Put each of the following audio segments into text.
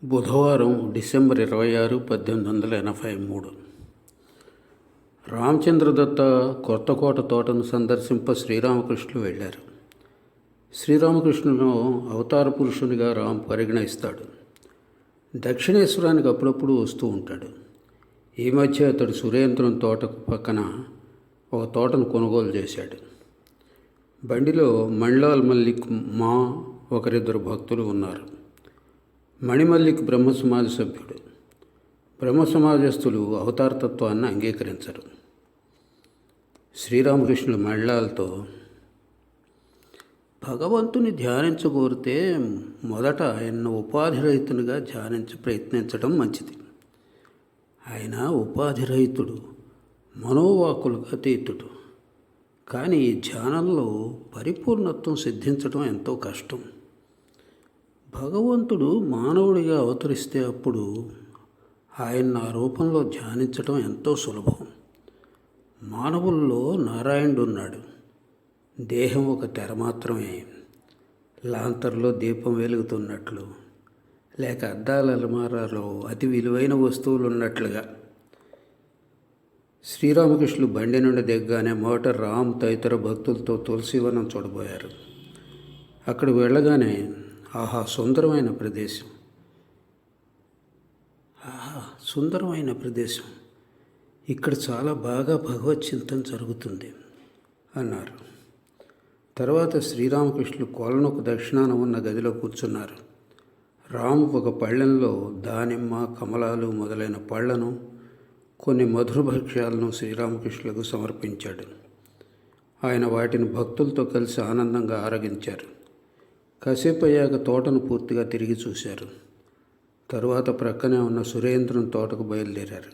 బుధవారం డిసెంబర్ 26, 1883 రామచంద్రదత్త కొత్తకోట తోటను సందర్శింప శ్రీరామకృష్ణులు వెళ్ళారు. శ్రీరామకృష్ణులను అవతార పురుషునిగా రామ్ పరిగణిస్తాడు. దక్షిణేశ్వరానికి అప్పుడప్పుడు వస్తూ ఉంటాడు. ఈ మధ్య అతడు సురేంద్రం తోటకు పక్కన ఒక తోటను కొనుగోలు చేశాడు. బండిలో మణిలాల్ మల్లిక్ మా ఒకరిద్దరు భక్తులు ఉన్నారు. మణిమల్లిక్ బ్రహ్మసమాజ సభ్యుడు. బ్రహ్మసమాజస్తులు అవతారతత్వాన్ని అంగీకరించరు. శ్రీరామకృష్ణులు మణిలాల్తో, భగవంతుని ధ్యానించగోరితే మొదట ఆయన్ను ఉపాధిరహితునిగా ప్రయత్నించడం మంచిది. ఆయన ఉపాధిరహితుడు, మనోవాకులకు అతీతుడు. కానీ ఈ ధ్యానంలో పరిపూర్ణత్వం సిద్ధించడం ఎంతో కష్టం. భగవంతుడు మానవుడిగా అవతరిస్తే అప్పుడు ఆయన ఆ రూపంలో ధ్యానించడం ఎంతో సులభం. మానవుల్లో నారాయణుడు ఉన్నాడు. దేహం ఒక తెర మాత్రమే. లాంతర్లో దీపం వెలుగుతున్నట్లు, లేక అద్దాల అలమారాలో అతి విలువైన వస్తువులు ఉన్నట్లుగా. శ్రీరామకృష్ణులు బండి నుండి దిగ్గానే మోటార్ రామ్ తదితర భక్తులతో తులసివనం చూడబోయారు. అక్కడికి వెళ్ళగానే, ఆహా సుందరమైన ప్రదేశం, సుందరమైన ప్రదేశం, ఇక్కడ చాలా బాగా భగవత్ చింతన జరుగుతుంది అన్నారు. తర్వాత శ్రీరామకృష్ణులు కొలనుకు దక్షిణాన ఉన్న గదిలో కూర్చున్నారు. రాము ఒక పళ్ళెంలో దానిమ్మ, కమలాలు మొదలైన పళ్లను, కొన్ని మధుర భక్ష్యాలను శ్రీరామకృష్ణులకు సమర్పించాడు. ఆయన వాటిని భక్తులతో కలిసి ఆనందంగా ఆరగించారు. కాసేపు అయ్యాక తోటను పూర్తిగా తిరిగి చూశారు. తరువాత ప్రక్కనే ఉన్న సురేంద్రం తోటకు బయలుదేరారు.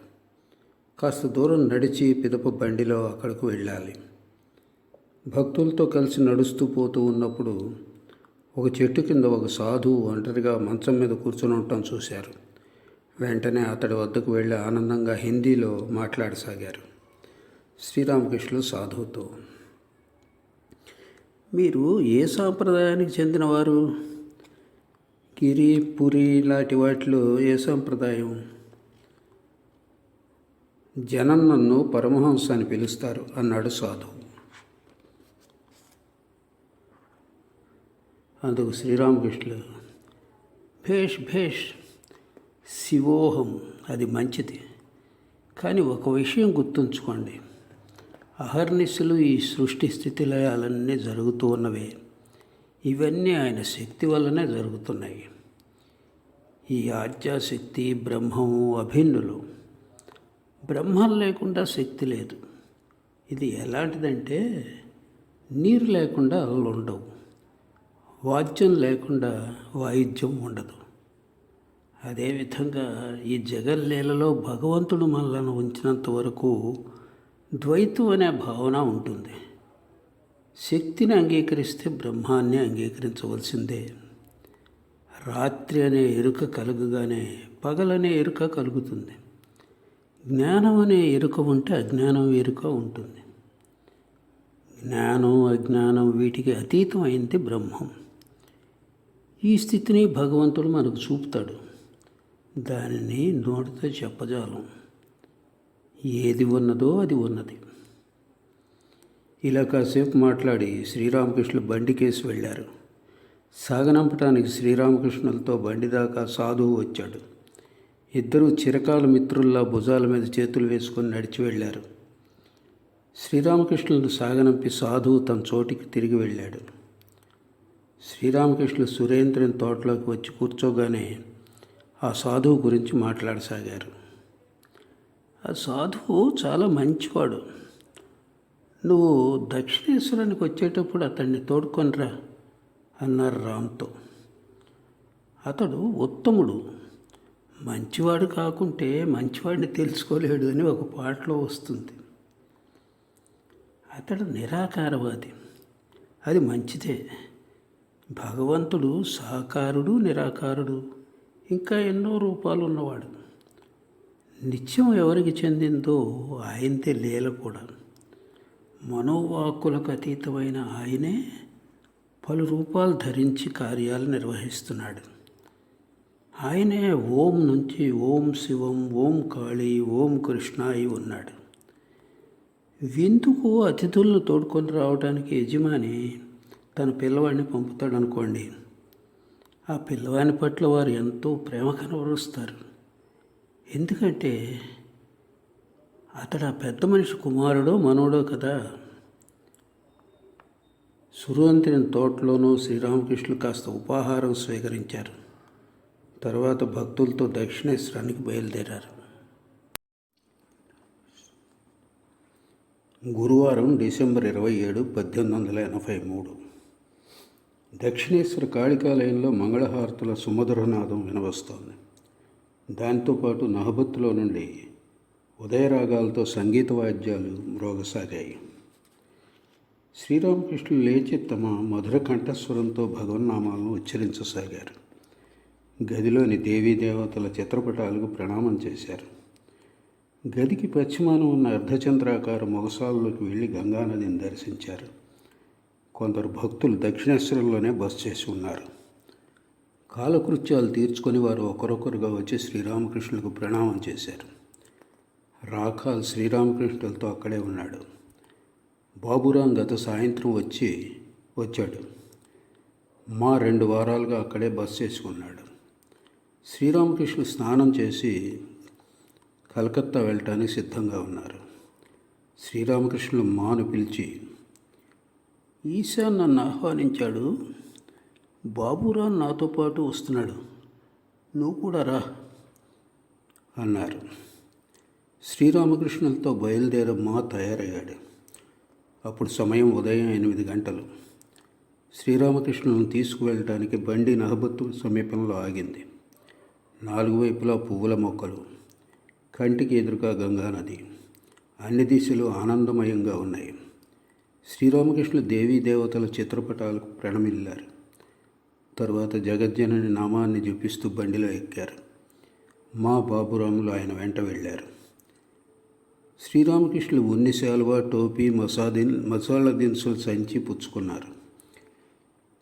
కాస్త దూరం నడిచి పిదప బండిలో అక్కడికి వెళ్ళాలి. భక్తులతో కలిసి నడుస్తూ పోతూ ఉన్నప్పుడు ఒక చెట్టు కింద ఒక సాధువు ఒంటరిగా మంచం మీద కూర్చొని ఉండటం చూశారు. వెంటనే అతడి వద్దకు వెళ్ళి ఆనందంగా హిందీలో మాట్లాడసాగారు. శ్రీరామకృష్ణులు సాధువుతో, మీరు ఏ సాంప్రదాయానికి చెందినవారు? గిరి, పురి లాంటి వాటిలో ఏ సాంప్రదాయం? జనం నన్ను పరమహంస అని పిలుస్తారు అన్నాడు సాధువు. అందుకు శ్రీరామకృష్ణులు, భేష్ భేష్, శివోహం, అది మంచిది. కానీ ఒక విషయం గుర్తుంచుకోండి, అహర్నిశలు ఈ సృష్టి స్థితిలయాలన్నీ జరుగుతూ ఉన్నవే. ఇవన్నీ ఆయన శక్తి వల్లనే జరుగుతున్నాయి. ఈ ఆద్యాశక్తి, బ్రహ్మము అభిన్నులు. బ్రహ్మం లేకుండా శక్తి లేదు. ఇది ఎలాంటిదంటే, నీరు లేకుండా అలలు ఉండవు, వాద్యం లేకుండా వాయిద్యం ఉండదు. అదేవిధంగా ఈ జగల్లీలలో భగవంతుడు మనలను ఉంచినంత వరకు ద్వైతం అనే భావన ఉంటుంది. శక్తిని అంగీకరిస్తే బ్రహ్మాన్ని అంగీకరించవలసిందే. రాత్రి అనే ఎరుక కలుగగానే పగలనే ఎరుక కలుగుతుంది. జ్ఞానం అనే ఎరుక ఉంటే అజ్ఞానం ఎరుక ఉంటుంది. జ్ఞానం, అజ్ఞానం వీటికి అతీతమైంది బ్రహ్మం. ఈ స్థితిని భగవంతుడు మనకు చూపుతాడు. దానిని నోటితో చెప్పజాలం. ఏది ఉన్నదో అది ఉన్నది. ఇలా కాసేపు మాట్లాడి శ్రీరామకృష్ణులు బండికేసి వెళ్ళారు. సాగనంపటానికి శ్రీరామకృష్ణులతో బండి దాకా సాధువు వచ్చాడు. ఇద్దరూ చిరకాల మిత్రుల్లా భుజాల మీద చేతులు వేసుకొని నడిచి వెళ్ళారు. శ్రీరామకృష్ణులను సాగనంపి సాధువు తన చోటికి తిరిగి వెళ్ళాడు. శ్రీరామకృష్ణులు సురేంద్రన్ తోటలోకి వచ్చి కూర్చోగానే ఆ సాధువు గురించి మాట్లాడసాగారు. ఆ సాధువు చాలా మంచివాడు. నువ్వు దక్షిణేశ్వరానికి వచ్చేటప్పుడు అతన్ని తోడుకొనిరా అన్నారు రామ్తో. అతడు ఉత్తముడు, మంచివాడు కాకుంటే మంచివాడిని తెలుసుకోలేడు అని ఒక పాటలో వస్తుంది. అతడు నిరాకారవాది, అది మంచిదే. భగవంతుడు సాకారుడు, నిరాకారుడు, ఇంకా ఎన్నో రూపాలు ఉన్నవాడు. నిత్యం ఎవరికి చెందిందో ఆయనతే లీల కూడా. మనోవాక్కులకు అతీతమైన ఆయనే పలు రూపాలు ధరించి కార్యాలు నిర్వహిస్తున్నాడు. ఆయనే ఓం నుంచి ఓం శివం, ఓం కాళీ, ఓం కృష్ణ అయి ఉన్నాడు. విందుకు అతిథులను తోడుకొని రావడానికి యజమాని తన పిల్లవాడిని పంపుతాడనుకోండి. ఆ పిల్లవాని పట్ల వారు ఎంతో ప్రేమ కనబరుస్తారు. ఎందుకంటే అతడు ఆ పెద్ద మనిషి కుమారుడో మనవడో కదా. సురువంతిని తోటలోనూ శ్రీరామకృష్ణులు కాస్త ఉపాహారం స్వీకరించారు. తర్వాత భక్తులతో దక్షిణేశ్వరానికి బయలుదేరారు. గురువారం డిసెంబర్ 27, 1883. దక్షిణేశ్వర కాళికాలయంలో మంగళహారతుల సుమధురనాదం వినవస్తోంది. దాంతోపాటు నహబత్తులో నుండి ఉదయరాగాలతో సంగీత వాద్యాలు మ్రోగసాగాయి. శ్రీరామకృష్ణులు లేచి తమ మధుర కంఠస్వరంతో భగవన్నామాలను ఉచ్చరించసాగారు. గదిలోని దేవీదేవతల చిత్రపటాలకు ప్రణామం చేశారు. గదికి పశ్చిమాన ఉన్న అర్ధచంద్రాకార మొగసాలలోకి వెళ్ళి గంగానదిని దర్శించారు. కొందరు భక్తులు దక్షిణేశ్వరంలోనే బస చేసి ఉన్నారు. కాలకృత్యాలు తీర్చుకొని వారు ఒకరొకరుగా వచ్చి శ్రీరామకృష్ణులకు ప్రణామం చేశారు. రాఖాల్ శ్రీరామకృష్ణులతో అక్కడే ఉన్నాడు. బాబురాం గత సాయంత్రం వచ్చాడు. మా 2 వారాలుగా అక్కడే బస చేసుకున్నాడు. శ్రీరామకృష్ణులు స్నానం చేసి కలకత్తా వెళ్ళటానికి సిద్ధంగా ఉన్నారు. శ్రీరామకృష్ణులు మాను పిలిచి, ఈశాన్ నన్ను ఆహ్వానించాడు. బాబురాం నాతో పాటు వస్తున్నాడు, నువ్వు కూడా రా అన్నారు. శ్రీరామకృష్ణులతో బయలుదేరమ్మా తయారయ్యాడు. అప్పుడు సమయం ఉదయం 8 గంటలు. శ్రీరామకృష్ణులను తీసుకువెళ్ళటానికి బండి నహబత్తు సమీపంలో ఆగింది. 4 వైపులా పువ్వుల మొక్కలు, కంటికి ఎదురుగా గంగానది, అన్ని దిశలు ఆనందమయంగా ఉన్నాయి. శ్రీరామకృష్ణులు దేవీ దేవతల చిత్రపటాలకు ప్రణమిల్లారు. తరువాత జగజ్జనని నామాన్ని జపిస్తూ బండిలో ఎక్కారు. మా బాబురాములు ఆయన వెంట వెళ్ళారు. శ్రీరామకృష్ణులు ఉన్ని శాలువా, టోపీ, మసాలా దినుసులు సంచి పుచ్చుకున్నారు.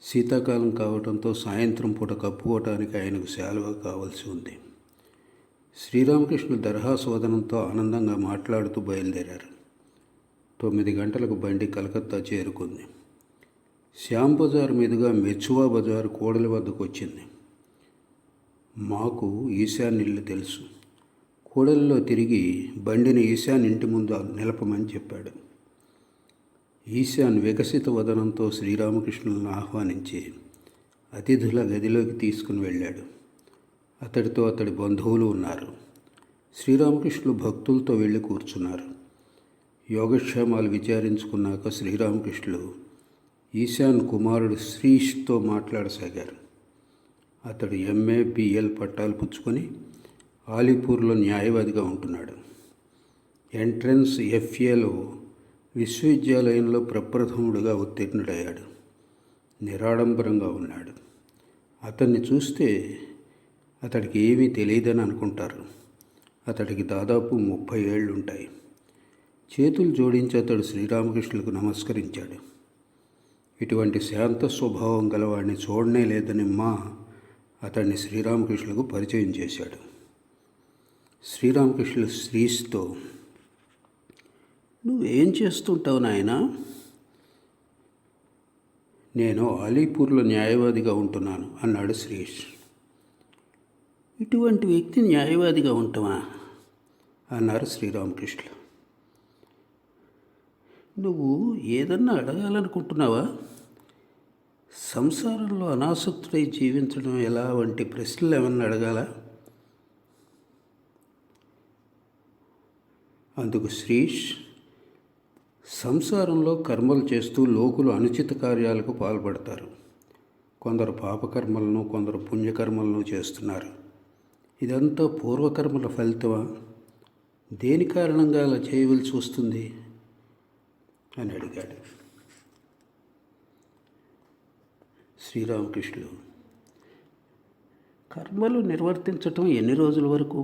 శీతాకాలం కావడంతో సాయంత్రం పూట కప్పుకోవటానికి ఆయనకు శాలువా కావాల్సి ఉంది. శ్రీరామకృష్ణులు దర్హాస్వాదనంతో ఆనందంగా మాట్లాడుతూ బయలుదేరారు. 9 గంటలకు బండి కలకత్తా చేరుకుంది. శ్యామ్ బజార్ మీదుగా మెచ్చువా బజారు కోడలి వద్దకు వచ్చింది. మాకు ఈశాన్ ఇల్లు తెలుసు. కూడలిలో తిరిగి బండిని ఈశాన్ ఇంటి ముందు నిలపమని చెప్పాడు. ఈశాన్ వికసిత వదనంతో శ్రీరామకృష్ణులను ఆహ్వానించి అతిథుల గదిలోకి తీసుకుని వెళ్ళాడు. అతడితో అతడి బంధువులు ఉన్నారు. శ్రీరామకృష్ణులు భక్తులతో వెళ్ళి కూర్చున్నారు. యోగక్షేమాలు విచారించుకున్నాక శ్రీరామకృష్ణులు ఈశాన్ కుమారుడు శ్రీష్తో మాట్లాడసాగారు. అతడు MA, BL పట్టాలు పుచ్చుకొని ఆలీపూర్లో న్యాయవాదిగా ఉంటున్నాడు. ఎంట్రన్స్ FAలో విశ్వవిద్యాలయంలో ప్రప్రథముడుగా ఉత్తీర్ణుడయ్యాడు. నిరాడంబరంగా ఉన్నాడు. అతన్ని చూస్తే అతడికి ఏమీ తెలియదని అనుకుంటారు. అతడికి దాదాపు 30 ఏళ్ళుంటాయి. చేతులు జోడించి అతడు శ్రీరామకృష్ణులకు నమస్కరించాడు. ఇటువంటి శాంత స్వభావం గలవాడిని చూడనే లేదని అతన్ని శ్రీరామకృష్ణులకు పరిచయం చేశాడు. శ్రీరామకృష్ణులు శ్రీష్తో, నువ్వేం చేస్తుంటావు నాయనా? నేను ఆలీపూర్లో న్యాయవాదిగా ఉంటున్నాను అన్నాడు శ్రీష్. ఇటువంటి వ్యక్తి న్యాయవాదిగా ఉంటావా అన్నారు శ్రీరామకృష్ణులు. నువ్వు ఏదన్నా అడగాలనుకుంటున్నావా? సంసారంలో అనాసక్తుడై జీవించడం ఎలా వంటి ప్రశ్నలు ఏమన్నా అడగాలా? అందుకు శ్రీష్, సంసారంలో కర్మలు చేస్తూ లోకులు అనుచిత కార్యాలకు పాల్పడతారు. కొందరు పాపకర్మలను, కొందరు పుణ్యకర్మలను చేస్తున్నారు. ఇదంతా పూర్వకర్మల ఫలితమా? దేని కారణంగా అలా చేయవలసి వస్తుంది అని అడిగాడు. శ్రీరామకృష్ణులు, కర్మలు నిర్వర్తించటం ఎన్ని రోజుల వరకు?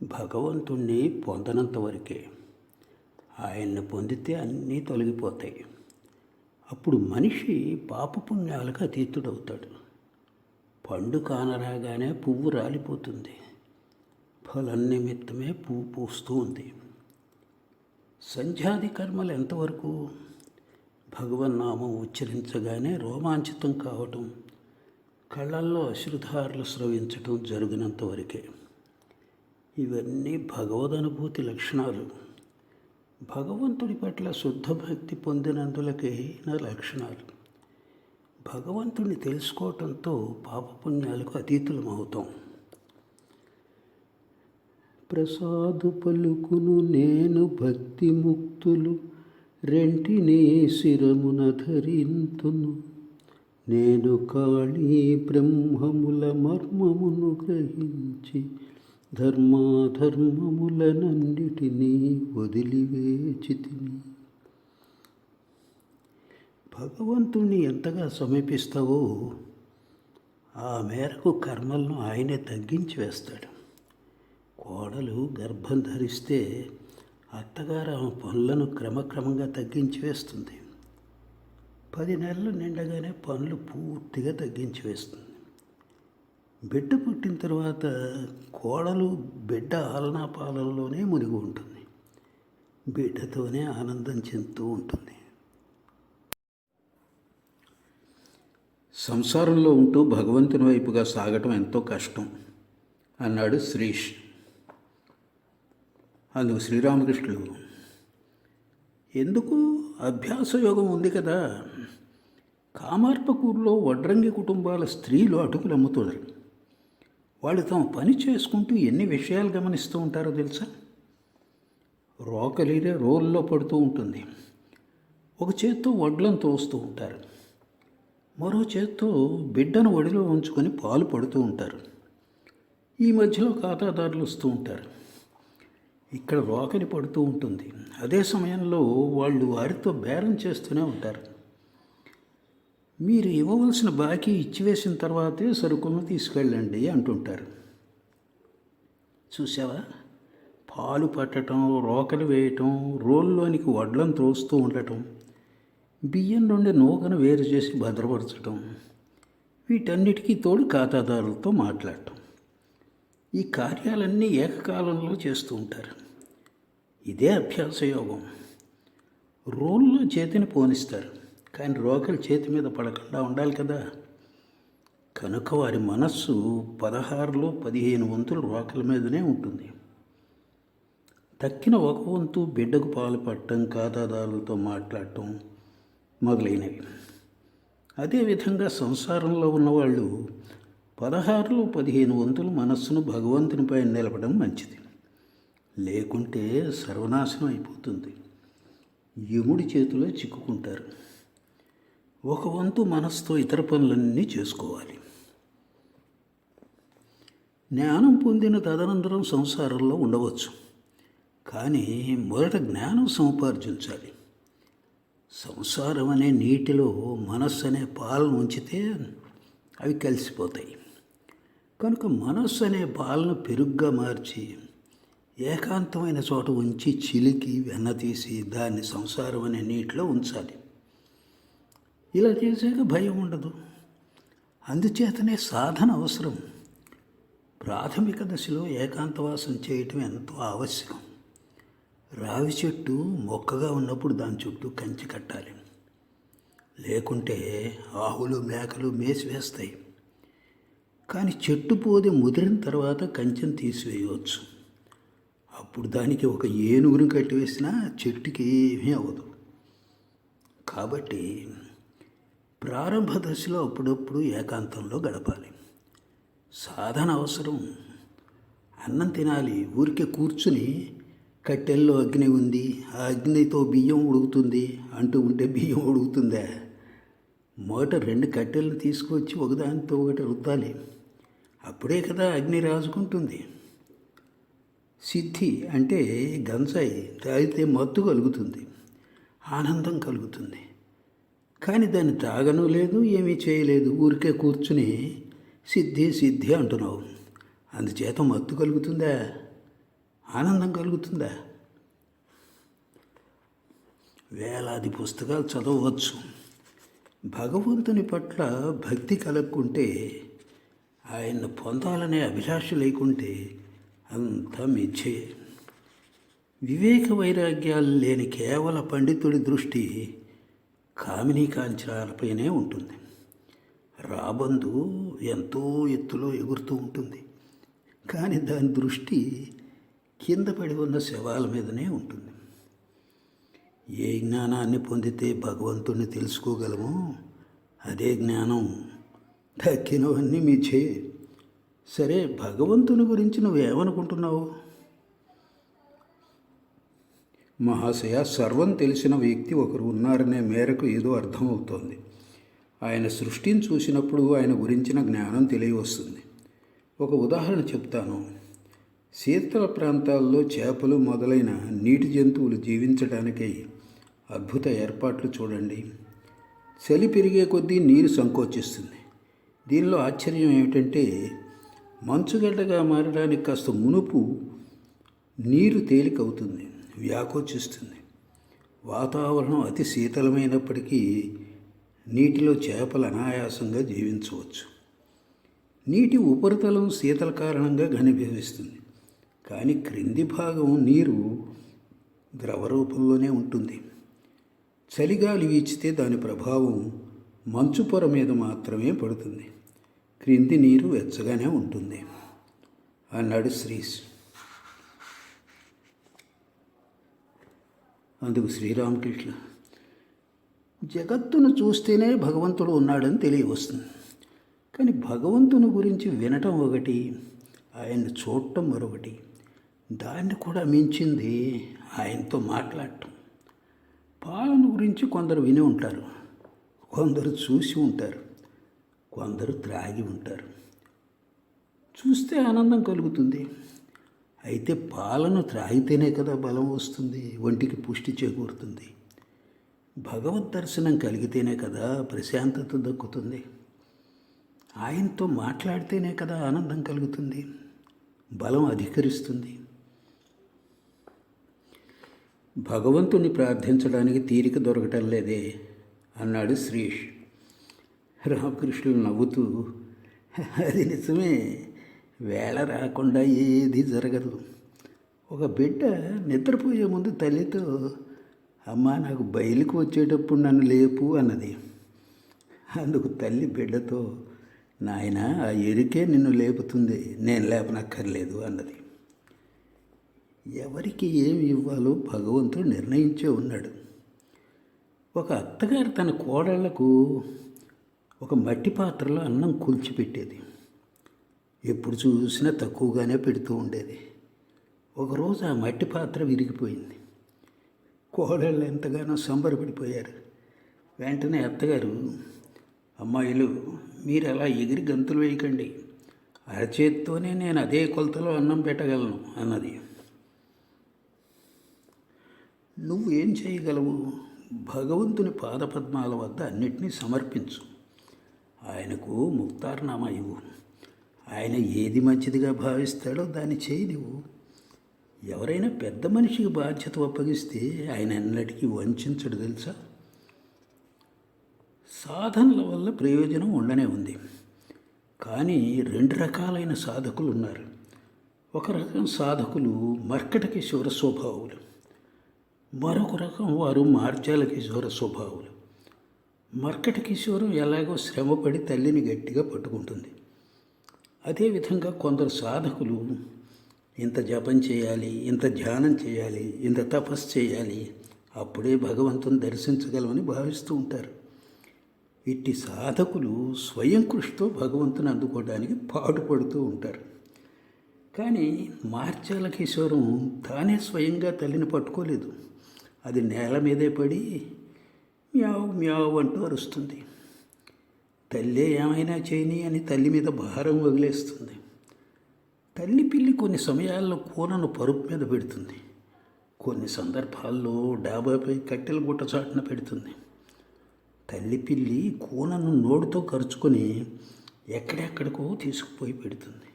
భగవంతుణ్ణి పొందనంత వరకే. ఆయన్ని పొందితే అన్నీ తొలగిపోతాయి. అప్పుడు మనిషి పాపపుణ్యాలకు అతీతుడవుతాడు. పండు కానరాగానే పువ్వు రాలిపోతుంది. ఫలం నిమిత్తమే పువ్వు పూస్తూ ఉంది. సంధ్యాది కర్మలు ఎంతవరకు? భగవన్నామం ఉచ్చరించగానే రోమాంచితం కావటం, కళ్ళల్లో అశ్రుధారలు స్రవించటం జరిగినంతవరకే. ఇవన్నీ భగవదనుభూతి లక్షణాలు. భగవంతుడి పట్ల శుద్ధ భక్తి పొందినందులకైన లక్షణాలు. భగవంతుడిని తెలుసుకోవటంతో పాపపుణ్యాలకు అతీతులమవుతాం. ప్రసాదు పలుకును నేను భక్తి ముక్తులు రెంటినే శిరమున ధరింతును. నేను కాళీ బ్రహ్మముల మర్మమును గ్రహించి ధర్మాధర్మములనన్నిటినీ వదిలివేచితిని. భగవంతుణ్ణి ఎంతగా సమీపిస్తావో ఆ మేరకు కర్మలను ఆయనే తగ్గించి వేస్తాడు. కోడలు గర్భం ధరిస్తే అత్తగారు ఆమె పనులను క్రమక్రమంగా తగ్గించి వేస్తుంది. 10 నెలలు నిండగానే పనులు పూర్తిగా తగ్గించి వేస్తుంది. బిడ్డ పుట్టిన తర్వాత కోడలు బిడ్డ ఆలనా పాలనలోనే మునిగి ఉంటుంది. బిడ్డతోనే ఆనందం చెందుతూ ఉంటుంది. సంసారంలో ఉంటూ భగవంతుని వైపుగా సాగటం ఎంతో కష్టం అన్నాడు శ్రీష్. అందుకు శ్రీరామకృష్ణులు, ఎందుకు అభ్యాస యోగం ఉంది కదా. కామార్పకూరులో వడ్రంగి కుటుంబాల స్త్రీలు అటుకులు అమ్ముతున్నారు. వాళ్ళు తమ పని చేసుకుంటూ ఎన్ని విషయాలు గమనిస్తూ ఉంటారో తెలుసా. రోకలీరే రోల్లో పడుతూ ఉంటుంది. ఒక చేత్తో వడ్లను తోస్తూ ఉంటారు. మరో చేత్తో బిడ్డను ఒడిలో ఉంచుకొని పాలు పడుతూ ఉంటారు. ఈ మధ్యలో ఖాతాదారులు వస్తూ ఉంటారు. ఇక్కడ రోకలి పడుతూ ఉంటుంది. అదే సమయంలో వాళ్ళు వారితో బేరం చేస్తూనే ఉంటారు. మీరు ఇవ్వవలసిన బాకీ ఇచ్చివేసిన తర్వాతే సరుకులను తీసుకెళ్ళండి అంటుంటారు. చూసావా, పాలు పట్టడం, రోకలు వేయటం, రోల్లోనికి వడ్లను త్రోస్తూ ఉండటం, బియ్యం నుండి నూకను వేరు చేసి భద్రపరచటం, వీటన్నిటికీ తోడు ఖాతాదారులతో మాట్లాడటం. ఈ కార్యాలన్నీ ఏకకాలంలో చేస్తూ ఉంటారు. ఇదే అభ్యాస యోగం. రోల్లో చేతిని పోనిస్తారు, కానీ రోకలు చేతి మీద పడకుండా ఉండాలి కదా. కనుక వారి మనస్సు 16లో 15 వంతులు రోకల మీదనే ఉంటుంది. తక్కిన 1 వంతు బిడ్డకు పాలు పట్టడం, ఖాతాదారులతో మాట్లాడటం మొదలైనవి. అదేవిధంగా సంసారంలో ఉన్నవాళ్ళు 16లో 15 వంతులు మనస్సును భగవంతునిపై నిలపడం మంచిది. లేకుంటే సర్వనాశనం అయిపోతుంది. యముడి చేతిలో చిక్కుకుంటారు. 1 వంతు మనస్సుతో ఇతర పనులన్నీ చేసుకోవాలి. జ్ఞానం పొందిన తదనంతరం సంసారంలో ఉండవచ్చు. కానీ మొదట జ్ఞానం సముపార్జించాలి. సంసారం అనే నీటిలో మనస్సు అనే పాలను ఉంచితే అవి కలిసిపోతాయి. కనుక మనస్సు అనే పాలను పెరుగుగా మార్చి ఏకాంతమైన చోట ఉంచి చిలికి వెన్న తీసి దాన్ని సంసారం అనే నీటిలో ఉంచాలి. ఇలా చేసాక భయం ఉండదు. అందుచేతనే సాధన అవసరం. ప్రాథమిక దశలో ఏకాంతవాసం చేయటం ఎంతో ఆవశ్యకం. రావి చెట్టు మొక్కగా ఉన్నప్పుడు దాని చుట్టూ కంచి కట్టాలి. లేకుంటే ఆవులు మేకలు మేసి వేస్తాయి. కానీ చెట్టు పోది ముదిరిన తర్వాత కంచెను తీసివేయవచ్చు. అప్పుడు దానికి ఒక ఏనుగుని కట్టివేసినా చెట్టుకి ఏమీ అవ్వదు. కాబట్టి ప్రారంభ దశలో అప్పుడప్పుడు ఏకాంతంలో గడపాలి. సాధన అవసరం. అన్నం తినాలి. ఊరికే కూర్చుని కట్టెల్లో అగ్ని ఉంది, ఆ అగ్నితో బియ్యం ఉడుకుతుంది అంటూ ఉంటే బియ్యం ఉడుకుతుందా? మొదట 2 కట్టెలను తీసుకువచ్చి ఒకదానితో ఒకటి రుద్దాలి. అప్పుడే కదా అగ్ని రాజుకుంటుంది. సిద్ధి అంటే గంజాయి తాగితే మత్తు కలుగుతుంది, ఆనందం కలుగుతుంది. కానీ దాన్ని తాగను లేదు, ఏమీ చేయలేదు. ఊరికే కూర్చుని సిద్ధి సిద్ధి అంటున్నావు. అందుచేత మత్తు కలుగుతుందా? ఆనందం కలుగుతుందా? వేలాది పుస్తకాలు చదవచ్చు. భగవంతుని పట్ల భక్తి కలుగుకుంటే ఆయన్ను పొందాలనే అభిలాష లేకుంటే అంతా మిథ్యే. వివేక వైరాగ్యాలు లేని కేవల పండితుడి దృష్టి కామినీ కాంచనాలపైనే ఉంటుంది. రాబందు ఎంతో ఎత్తులో ఎగురుతూ ఉంటుంది, కానీ దాని దృష్టి కింద పడి ఉన్న శవాల మీదనే ఉంటుంది. ఏ జ్ఞానాన్ని పొందితే భగవంతుణ్ణి తెలుసుకోగలమో అదే జ్ఞానం. దక్కినవన్నీ మిథ్యే. సరే, భగవంతుని గురించి నువ్వేమనుకుంటున్నావు? మహాశయ, సర్వం తెలిసిన వ్యక్తి ఒకరు ఉన్నారనే మేరకు ఏదో అర్థమవుతోంది. ఆయన సృష్టిని చూసినప్పుడు ఆయన గురించిన జ్ఞానం తెలియవస్తుంది. ఒక ఉదాహరణ చెప్తాను. శీతల ప్రాంతాల్లో చేపలు మొదలైన నీటి జంతువులు జీవించడానికై అద్భుత ఏర్పాట్లు చూడండి. చలి పెరిగే కొద్దీ నీరు సంకోచిస్తుంది. దీనిలో ఆశ్చర్యం ఏమిటంటే, మంచుగడ్డగా మారడానికి కాస్త మునుపు నీరు తేలికవుతుంది, వ్యాకోచిస్తుంది. వాతావరణం అతి శీతలమైనప్పటికీ నీటిలో చేపలు అనాయాసంగా జీవించవచ్చు. నీటి ఉపరితలం శీతల కారణంగా ఘనీభవిస్తుంది, కానీ క్రింది భాగం నీరు ద్రవ రూపంలోనే ఉంటుంది. చలిగాలి వీచితే దాని ప్రభావం మంచు పొర మీద మాత్రమే పడుతుంది, క్రింది నీరు వెచ్చగానే ఉంటుంది అన్నాడు శ్రీష్. అందుకు శ్రీరామకృష్ణ, జగత్తును చూస్తేనే భగవంతుడు ఉన్నాడని తెలియవస్తుంది, కానీ భగవంతుని గురించి వినటం ఒకటి, ఆయన్ని చూడటం మరొకటి. దాన్ని కూడా మించింది ఆయనతో మాట్లాడటం. పాలన గురించి కొందరు విని ఉంటారు, కొందరు చూసి ఉంటారు, కొందరు త్రాగి ఉంటారు. చూస్తే ఆనందం కలుగుతుంది, అయితే పాలను త్రాగితేనే కదా బలం వస్తుంది, ఒంటికి పుష్టి చేకూరుతుంది. భగవద్ దర్శనం కలిగితేనే కదా ప్రశాంతత దక్కుతుంది. ఆయనతో మాట్లాడితేనే కదా ఆనందం కలుగుతుంది, బలం అధికరిస్తుంది. భగవంతుని ప్రార్థించడానికి తీరిక దొరకటం లేదే అన్నాడు శ్రీష్. రామకృష్ణుడు నవ్వుతూ, అది నిజమే, వేళ రాకుండా ఏది జరగదు. ఒక బిడ్డ నిద్రపోయే ముందు తల్లితో, అమ్మ నాకు బయలుకు వచ్చేటప్పుడు నన్ను లేపు అన్నది. అందుకు తల్లి బిడ్డతో, నాయన ఆ ఎరికే నిన్ను లేపుతుంది, నేను లేపనక్కర్లేదు అన్నది. ఎవరికి ఏమి ఇవ్వాలో భగవంతుడు నిర్ణయించే ఉన్నాడు. ఒక అత్తగారు తన కోడళ్లకు ఒక మట్టి పాత్రలో అన్నం కూల్చిపెట్టేది. ఎప్పుడు చూసినా తక్కువగానే పెడుతూ ఉండేది. ఒకరోజు ఆ మట్టి పాత్ర విరిగిపోయింది. కోడళ్ళు ఎంతగానో సంబరపడిపోయారు. వెంటనే అత్తగారు, అమ్మాయిలు మీరు అలా ఎగిరి గంతులు వేయకండి, అరచేత్తోనే నేను అదే కొలతలో అన్నం పెట్టగలను అన్నది. నువ్వు ఏం చేయగలవు? భగవంతుని పాదపద్మాల వద్ద అన్నిటినీ సమర్పించు. ఆయనకు ముక్తార్నామా ఇవ్వు. ఆయన ఏది మంచిదిగా భావిస్తాడో దాన్ని చేయి నువ్వు. ఎవరైనా పెద్ద మనిషికి బాధ్యత అప్పగిస్తే ఆయన అన్నిటికీ వంచడు తెలుసా. సాధనల వల్ల ప్రయోజనం ఉండనే ఉంది, కానీ రెండు రకాలైన సాధకులు ఉన్నారు. ఒక రకం సాధకులు మర్కట కిశోర స్వభావులు, మరొక రకం వారు మార్జాల కిశోర స్వభావులు. మర్కట కిశోరం ఎలాగో శ్రమపడి తల్లిని గట్టిగా పట్టుకుంటుంది. అదేవిధంగా కొందరు సాధకులు ఇంత జపం చేయాలి, ఇంత ధ్యానం చేయాలి, ఇంత తపస్సు చేయాలి, అప్పుడే భగవంతుని దర్శించగలమని భావిస్తూ ఉంటారు. ఇట్టి సాధకులు స్వయం కృషితో భగవంతుని అందుకోవడానికి పాటుపడుతూ ఉంటారు. కానీ మార్జాల కిశోరం తానే స్వయంగా తల్లిని పట్టుకోలేదు. అది నేల మీదే పడి మ్యావ్ మ్యావ్ అంటూ అరుస్తుంది. తల్లే ఏమైనా చేయని అని తల్లి మీద భారం వదిలేస్తుంది. తల్లి పిల్లి కొన్ని సమయాల్లో కూనను పరుపు మీద పెడుతుంది, కొన్ని సందర్భాల్లో డాబాపై కట్టెల గుట్ట చాటున పెడుతుంది. తల్లి పిల్లి కూనను నోటితో కరుచుకొని ఎక్కడెక్కడికో తీసుకుపోయి పెడుతుంది.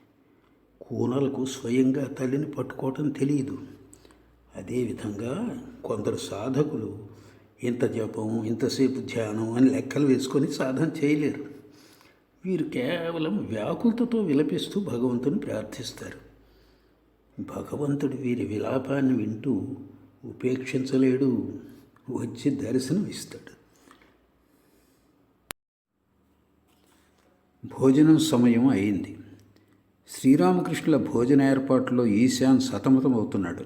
కూనలకు స్వయంగా తల్లిని పట్టుకోవటం తెలియదు. అదేవిధంగా కొందరు సాధకులు ఇంత జపం, ఇంతసేపు ధ్యానం అని లెక్కలు వేసుకొని సాధన చేయలేరు. వీరు కేవలం వ్యాకులతతో విలపిస్తూ భగవంతుని ప్రార్థిస్తారు. భగవంతుడు వీరి విలాపాన్ని వింటూ ఉపేక్షించలేడు, వచ్చి దర్శనం ఇస్తాడు. భోజనం సమయం అయింది. శ్రీరామకృష్ణుల భోజన ఏర్పాట్లో ఈశాన్ సతమతమవుతున్నాడు.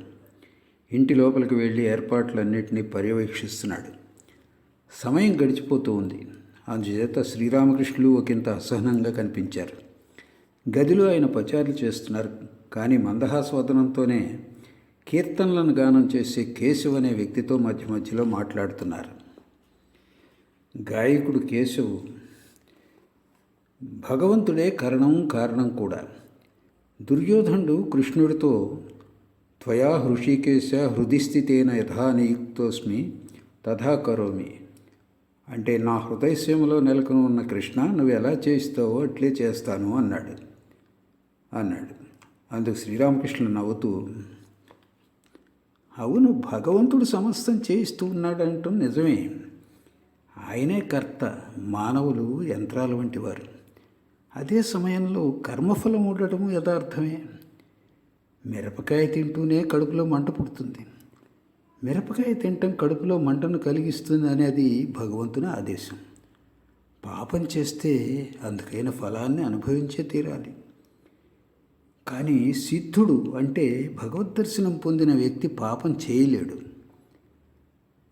ఇంటి లోపలికి వెళ్ళి ఏర్పాట్లన్నింటినీ పర్యవేక్షిస్తున్నాడు. సమయం గడిచిపోతూ ఉంది. అందుచేత శ్రీరామకృష్ణులు ఒకంత అసహనంగా కనిపించారు. గదిలో ఆయన పచారులు చేస్తున్నారు. కానీ మందహాసవదనంతోనే కీర్తనలను గానం చేసే కేశవ్ అనే వ్యక్తితో మధ్య మధ్యలో మాట్లాడుతున్నారు. గాయకుడు కేశవ్ భగవంతుడే కారణం కూడా. దుర్యోధనుడు కృష్ణుడితో త్వయా హృషికేశ హృదిస్థితేన యథా నియుక్తోస్మి తథా కరోమి అంటే, నా హృదయసీమలో నెలకొని ఉన్న కృష్ణ, నువ్వు ఎలా చేస్తావో అట్లే చేస్తాను అన్నాడు. అందుకు శ్రీరామకృష్ణులు నవ్వుతూ, అవును, భగవంతుడు సమస్తం చేయిస్తూ ఉన్నాడంటూ నిజమే. ఆయనే కర్త, మానవులు యంత్రాల వంటి వారు. అదే సమయంలో కర్మఫలం ఉండటము యథార్థమే. మిరపకాయ తింటూనే కడుపులో మంట పుడుతుంది. మిరపకాయ తినటం కడుపులో మంటను కలిగిస్తుంది అనేది భగవంతుని ఆదేశం. పాపం చేస్తే అందుకైన ఫలాన్ని అనుభవించే తీరాలి. కానీ సిద్ధుడు అంటే భగవద్దర్శనం పొందిన వ్యక్తి పాపం చేయలేడు.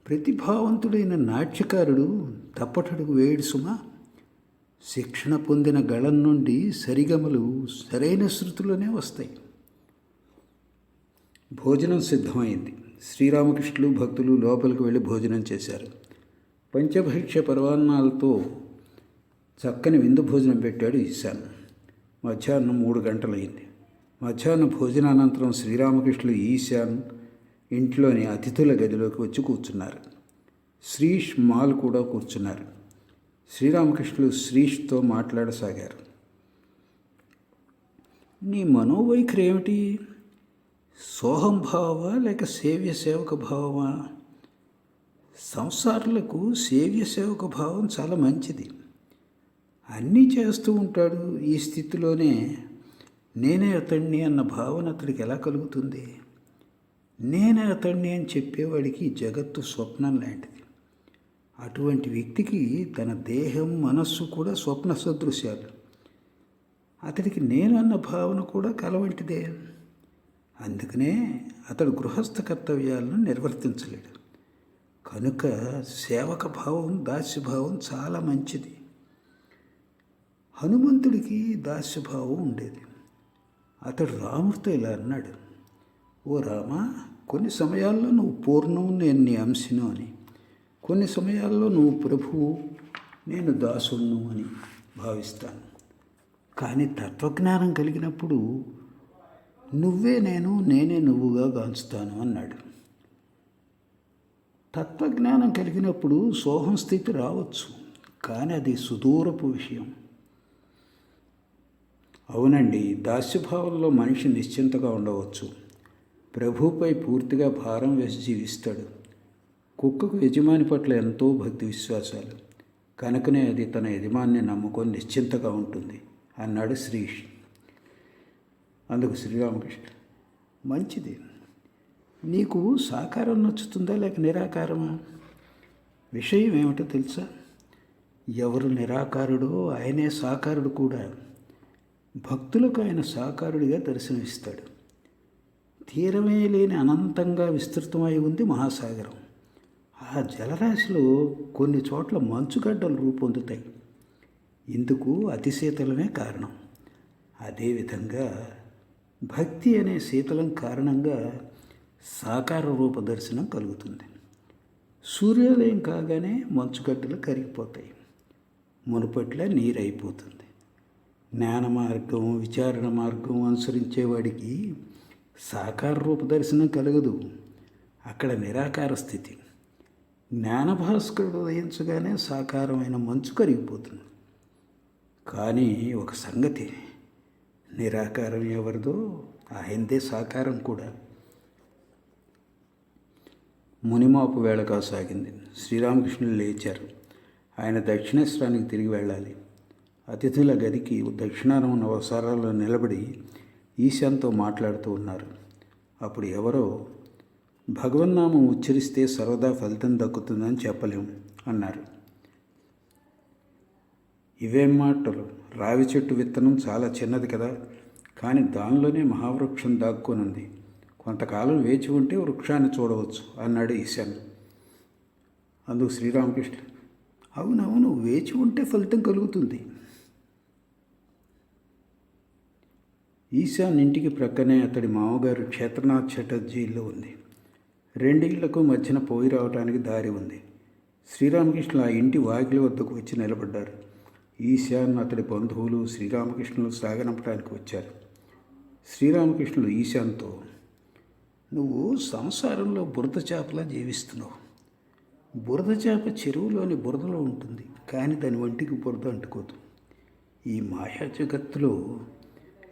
ప్రతిభావంతుడైన నాట్యకారుడు తప్పటడుగు వేయడు సుమా. శిక్షణ పొందిన గళం నుండి సరిగమలు సరైన శృతిలోనే వస్తాయి. భోజనం సిద్ధమైంది. శ్రీరామకృష్ణులు భక్తులు లోపలికి వెళ్ళి భోజనం చేశారు. పంచభక్ష పరవాన్నాలతో చక్కని విందు భోజనం పెట్టాడు ఈశాన్. మధ్యాహ్నం 3 గంటలైంది. మధ్యాహ్న భోజనానంతరం శ్రీరామకృష్ణులు ఈశాన్ ఇంట్లోని అతిథుల గదిలోకి వచ్చి కూర్చున్నారు. శ్రీష్ మాల్ కూడా కూర్చున్నారు. శ్రీరామకృష్ణులు శ్రీష్తో మాట్లాడసాగారు. నీ మనోవైఖరి ఏమిటి? సోహంభావ లేక సేవ్య సేవక భావమా? సంసారులకు సేవ్య సేవక భావం చాలా మంచిది. అన్నీ చేస్తూ ఉంటాడు. ఈ స్థితిలోనే నేనే అతణ్ణి అన్న భావన అతడికి ఎలా కలుగుతుంది? నేనే అతణ్ణి అని చెప్పేవాడికి జగత్తు స్వప్నం లాంటిది. అటువంటి వ్యక్తికి తన దేహం, మనస్సు కూడా స్వప్న సదృశ్యాలు. అతడికి నేను అన్న భావన కూడా కలవంటిదే. అందుకనే అతడు గృహస్థ కర్తవ్యాలను నిర్వర్తించలేడు. కనుక సేవక భావం, దాస్యభావం చాలా మంచిది. హనుమంతుడికి దాస్యభావం ఉండేది. అతడు రాముడితో ఇలా అన్నాడు, ఓ రామ, కొన్ని సమయాల్లో నువ్వు పూర్ణం, నేను నీ అంశను అని. కొన్ని సమయాల్లో నువ్వు ప్రభువు, నేను దాసును అని భావిస్తాను. కానీ తత్వజ్ఞానం కలిగినప్పుడు నువ్వే నేను, నేనే నువ్వుగా గాంచుతాను అన్నాడు. తత్వజ్ఞానం కలిగినప్పుడు సోహం స్థితి రావచ్చు, కానీ అది సుదూరపు విషయం. అవునండి, దాస్యభావంలో మనిషి నిశ్చింతగా ఉండవచ్చు. ప్రభుపై పూర్తిగా భారం వేసి జీవిస్తాడు. కుక్కకు యజమాని పట్ల ఎంతో భక్తి విశ్వాసాలు, కనుకనే అది తన యజమాన్ని నమ్ముకొని నిశ్చింతగా ఉంటుంది అన్నాడు శ్రీష్. అందుకు శ్రీరామకృష్ణ, మంచిది. నీకు సాకారం నచ్చుతుందా లేక నిరాకారమా? విషయం ఏమిటో తెలుసా? ఎవరు నిరాకారుడో ఆయనే సాకారుడు కూడా. భక్తులకు ఆయన సాకారుడిగా దర్శనమిస్తాడు. తీరమే లేని అనంతంగా విస్తృతమై ఉంది మహాసాగరం. ఆ జలరాశిలో కొన్ని చోట్ల మంచుగడ్డలు రూపొందుతాయి. ఇందుకు అతిశీతలమే కారణం. అదేవిధంగా భక్తి అనే శీతలం కారణంగా సాకార రూప దర్శనం కలుగుతుంది. సూర్యోదయం కాగానే మంచుగడ్డలు కరిగిపోతాయి. మునుపట్ల నీరైపోతుంది. జ్ఞాన మార్గం, విచారణ మార్గం అనుసరించేవాడికి సాకార రూప దర్శనం కలగదు. అక్కడ నిరాకార స్థితి. జ్ఞానభాస్కరుడు ఉదయించగానే సాకారమైన మంచు కరిగిపోతుంది. కానీ ఒక సంగతి, నిరాకారం ఎవరిదో ఆయనదే సాకారం కూడా. మునిమాపు వేళ కాసాగింది. శ్రీరామకృష్ణులు లేచారు. ఆయన దక్షిణేశ్వరానికి తిరిగి వెళ్ళాలి. అతిథుల గదికి దక్షిణాన ఉన్న వసారాల్లో నిలబడి ఈశాన్తో మాట్లాడుతూ ఉన్నారు. అప్పుడు ఎవరో, భగవన్నామం ఉచ్చరిస్తే సర్వదా ఫలితం దక్కుతుందని చెప్పలేం అన్నారు. ఇవేం మాటలు? రావి చెట్టు విత్తనం చాలా చిన్నది కదా, కానీ దానిలోనే మహావృక్షం దాక్కునుంది. కొంతకాలం వేచి ఉంటే వృక్షాన్ని చూడవచ్చు అన్నాడు ఈశాన్. అందుకు శ్రీరామకృష్ణ, అవునవును, వేచి ఉంటే ఫలితం కలుగుతుంది. ఈశాన్ ఇంటికి ప్రక్కనే అతడి మామగారు క్షేత్రనాథ్ చటర్జీ ఇల్లు ఉంది. రెండిళ్లకు మధ్యన పోయి రావడానికి దారి ఉంది. శ్రీరామకృష్ణులు ఆ ఇంటి వాకిలి వద్దకు వచ్చి నిలబడ్డారు. ఈశాన్, అతడి బంధువులు శ్రీరామకృష్ణులు సాగనంపడానికి వచ్చారు. శ్రీరామకృష్ణులు ఈశాన్తో, నువ్వు సంసారంలో బురద చేపలా జీవిస్తున్నావు. బురద చేప చెరువులోని బురదలో ఉంటుంది, కానీ దాని వంటికి బురద అంటుకోదు. ఈ మాయా జగత్తులో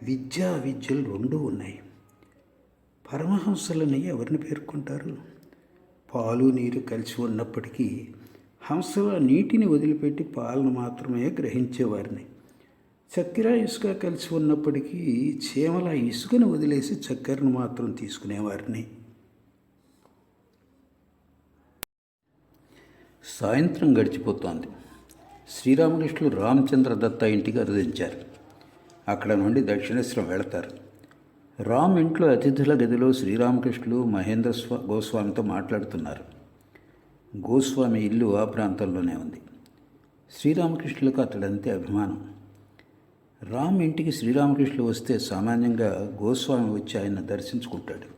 విద్యలు రెండూ ఉన్నాయి. పరమహంసలని ఎవరిని పేర్కొంటారు? పాలు నీరు కలిసి ఉన్నప్పటికీ హంసల నీటిని వదిలిపెట్టి పాలను మాత్రమే గ్రహించేవారిని. చక్కెర ఇసుక కలిసి ఉన్నప్పటికీ చీమల ఇసుకను వదిలేసి చక్కెరను మాత్రం తీసుకునేవారిని. సాయంత్రం గడిచిపోతోంది. శ్రీరామకృష్ణులు రామచంద్ర దత్త ఇంటికి అరుదించారు. అక్కడ నుండి దక్షిణేశ్వరం వెళతారు. రామ్ ఇంట్లో అతిథుల గదిలో శ్రీరామకృష్ణులు మహేంద్ర గోస్వామితో మాట్లాడుతున్నారు. గోస్వామి ఇల్లు ఆ ప్రాంతంలోనే ఉంది. శ్రీరామకృష్ణులకు అతడంతే అభిమానం. రామ్ ఇంటికి శ్రీరామకృష్ణులు వస్తే సామాన్యంగా గోస్వామి వచ్చి ఆయన దర్శించుకుంటాడు.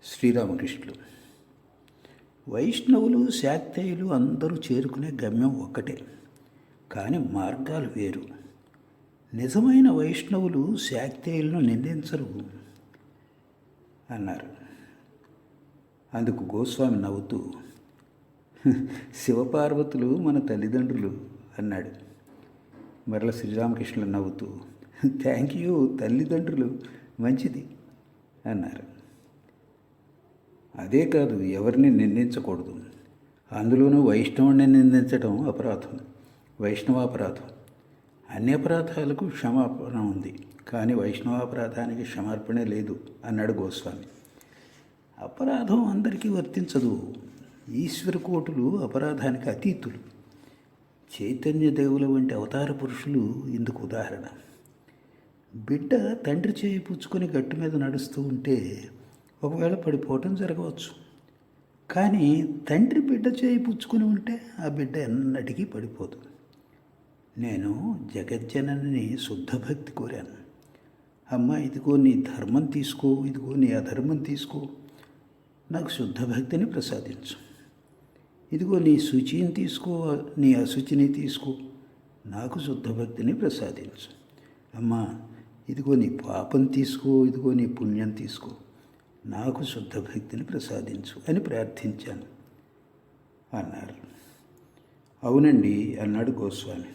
శ్రీరామకృష్ణులు, వైష్ణవులు శాక్తేయులు అందరూ చేరుకునే గమ్యం ఒక్కటే, కానీ మార్గాలు వేరు. నిజమైన వైష్ణవులు శాక్తేయులను నిందించరు అన్నారు. అందుకు గోస్వామి నవ్వుతూ, శివపార్వతులు మన తల్లిదండ్రులు అన్నాడు. మరల శ్రీరామకృష్ణులు నవ్వుతూ, థ్యాంక్ యూ, తల్లిదండ్రులు మంచిది అన్నారు. అదే కాదు, ఎవరిని నిందించకూడదు. అందులోనూ వైష్ణవుడిని నిందించడం అపరాధం, వైష్ణవాపరాధం. అన్ని అపరాధాలకు క్షమాపణ ఉంది, కానీ వైష్ణవాపరాధానికి క్షమార్పణే లేదు అన్నాడు గోస్వామి. అపరాధం అందరికీ వర్తించదు. ఈశ్వర కోటులు అపరాధానికి అతీతులు. చైతన్యదేవుల వంటి అవతార పురుషులు ఇందుకు ఉదాహరణ. బిడ్డ తండ్రి చేయి పుచ్చుకొని గట్టు మీద నడుస్తూ ఉంటే ఒకవేళ పడిపోవటం జరగవచ్చు, కానీ తండ్రి బిడ్డ చేయి పుచ్చుకొని ఉంటే ఆ బిడ్డ ఎన్నటికీ పడిపోదు. నేను జగజ్జనని శుద్ధ భక్తి కోరాను. అమ్మ, ఇదిగో నీ ధర్మం తీసుకో, ఇదిగో నీ అధర్మం తీసుకో, నాకు శుద్ధ భక్తిని ప్రసాదించు. ఇదిగో నీ శుచిని తీసుకో, నీ అశుచిని తీసుకో, నాకు శుద్ధ భక్తిని ప్రసాదించు. అమ్మా, ఇదిగో నీ పాపం తీసుకో, ఇదిగో నీ పుణ్యం తీసుకో, నాకు శుద్ధ భక్తిని ప్రసాదించు అని ప్రార్థించాను అన్నారు. అవునండి అన్నాడు గోస్వామి.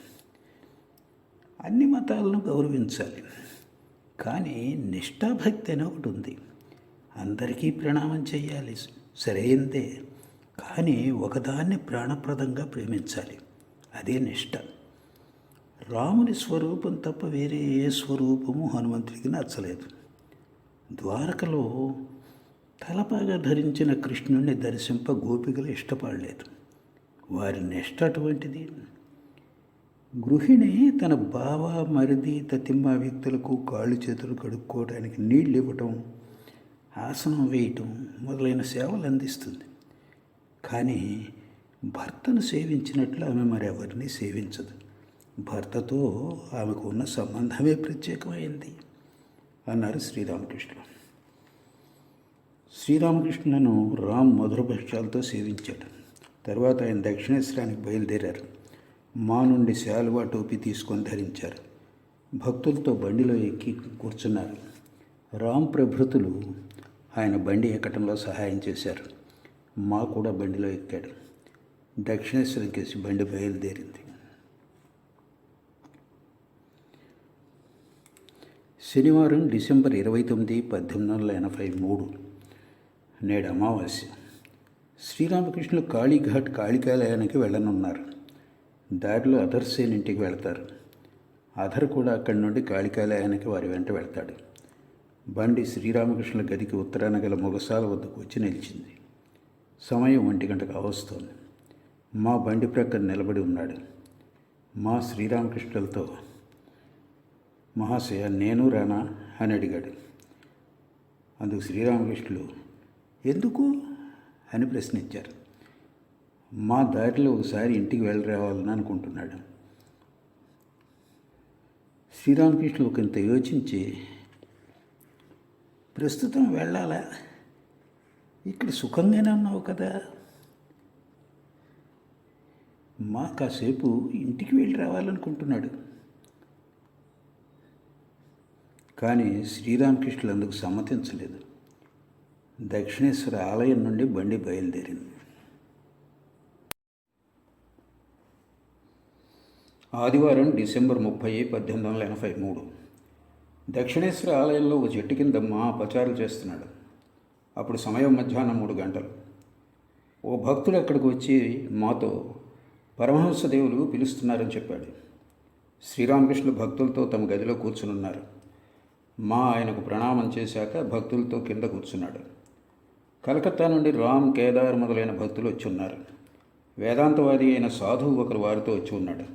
అన్ని మతాలను గౌరవించాలి, కానీ నిష్ఠాభక్తి అని ఒకటి ఉంది. అందరికీ ప్రణామం చేయాలి, సరైందే, కానీ ఒకదాన్ని ప్రాణప్రదంగా ప్రేమించాలి, అదే నిష్ఠ. రాముని స్వరూపం తప్ప వేరే ఏ స్వరూపము హనుమంతుడికి నచ్చలేదు. ద్వారకలో తలపాగా ధరించిన కృష్ణుడిని దర్శింప గోపికలు ఇష్టపడలేదు. వారి నిష్ఠ అటువంటిది. గృహిణి తన బావ, మరిది, తతిమ్మ వ్యక్తులకు కాళ్ళు చేతులు కడుక్కోవడానికి నీళ్ళు ఇవ్వటం, ఆసనం వేయటం మొదలైన సేవలు అందిస్తుంది. కానీ భర్తను సేవించినట్లు ఆమె మరెవరిని సేవించదు. భర్తతో ఆమెకు ఉన్న సంబంధమే ప్రత్యేకమైంది అన్నారు శ్రీరామకృష్ణులు. శ్రీరామకృష్ణులను రామ్ మధుర భక్ష్యాలతో సేవించాడు. తర్వాత ఆయన దక్షిణేశ్వరానికి బయలుదేరారు. మా నుండి శాలువా టోపీ తీసుకొని ధరించారు. భక్తులతో బండిలో ఎక్కి కూర్చున్నారు. రామ్ ప్రభృతులు ఆయన బండి ఎక్కడంలో సహాయం చేశారు. మా కూడా బండిలో ఎక్కాడు. దక్షిణేశ్వరం కేసి బండి బయలుదేరింది. శనివారం డిసెంబర్ 29, 1883 నేడు అమావాస్య. శ్రీరామకృష్ణులు కాళీఘాట్ కాళికాలయానికి వెళ్ళనున్నారు. దారిలో అధర్ సేన్ ఇంటికి వెళ్తారు. అధర్ కూడా అక్కడి నుండి కాళికాలయానికి వారి వెంట వెళ్తాడు. బండి శ్రీరామకృష్ణుల గదికి ఉత్తరాన గల మొగసాల వద్దకు వచ్చి నిలిచింది. సమయం 1 గంట కావస్తోంది. మా బండి ప్రక్కన నిలబడి ఉన్నాడు. మా శ్రీరామకృష్ణులతో, మహాశయ నేను రానా అని అడిగాడు. అందుకు శ్రీరామకృష్ణులు ఎందుకు అని ప్రశ్నించారు. మా దారిలో ఒకసారి ఇంటికి వెళ్ళి రావాలని అనుకుంటున్నాడు. శ్రీరామకృష్ణులు ఒకంత యోచించి, ప్రస్తుతం వెళ్ళాలా? ఇక్కడ సుఖంగానే ఉన్నావు కదా, మా కాసేపు ఇంటికి వెళ్ళి రావాలనుకుంటున్నాడు. కానీ శ్రీరామకృష్ణులు అందుకు సమ్మతించలేదు. దక్షిణేశ్వర ఆలయం నుండి బండి బయలుదేరింది. ఆదివారం డిసెంబర్ 30, 1883. దక్షిణేశ్వర ఆలయంలో ఒక చెట్టు కింద మా పచారులు చేస్తున్నాడు. అప్పుడు సమయం మధ్యాహ్నం 3 గంటలు. ఓ భక్తుడు అక్కడికి వచ్చి మాతో పరమహంస దేవులు పిలుస్తున్నారని చెప్పాడు. శ్రీరామకృష్ణులు భక్తులతో తమ గదిలో కూర్చునున్నారు. మా ఆయనకు ప్రణామం చేశాక భక్తులతో కింద కూర్చున్నాడు. కలకత్తా నుండి రామ్, కేదార్ మొదలైన భక్తులు వచ్చి ఉన్నారు. వేదాంతవాది అయిన సాధువు ఒకరు వారితో వచ్చి ఉన్నాడు.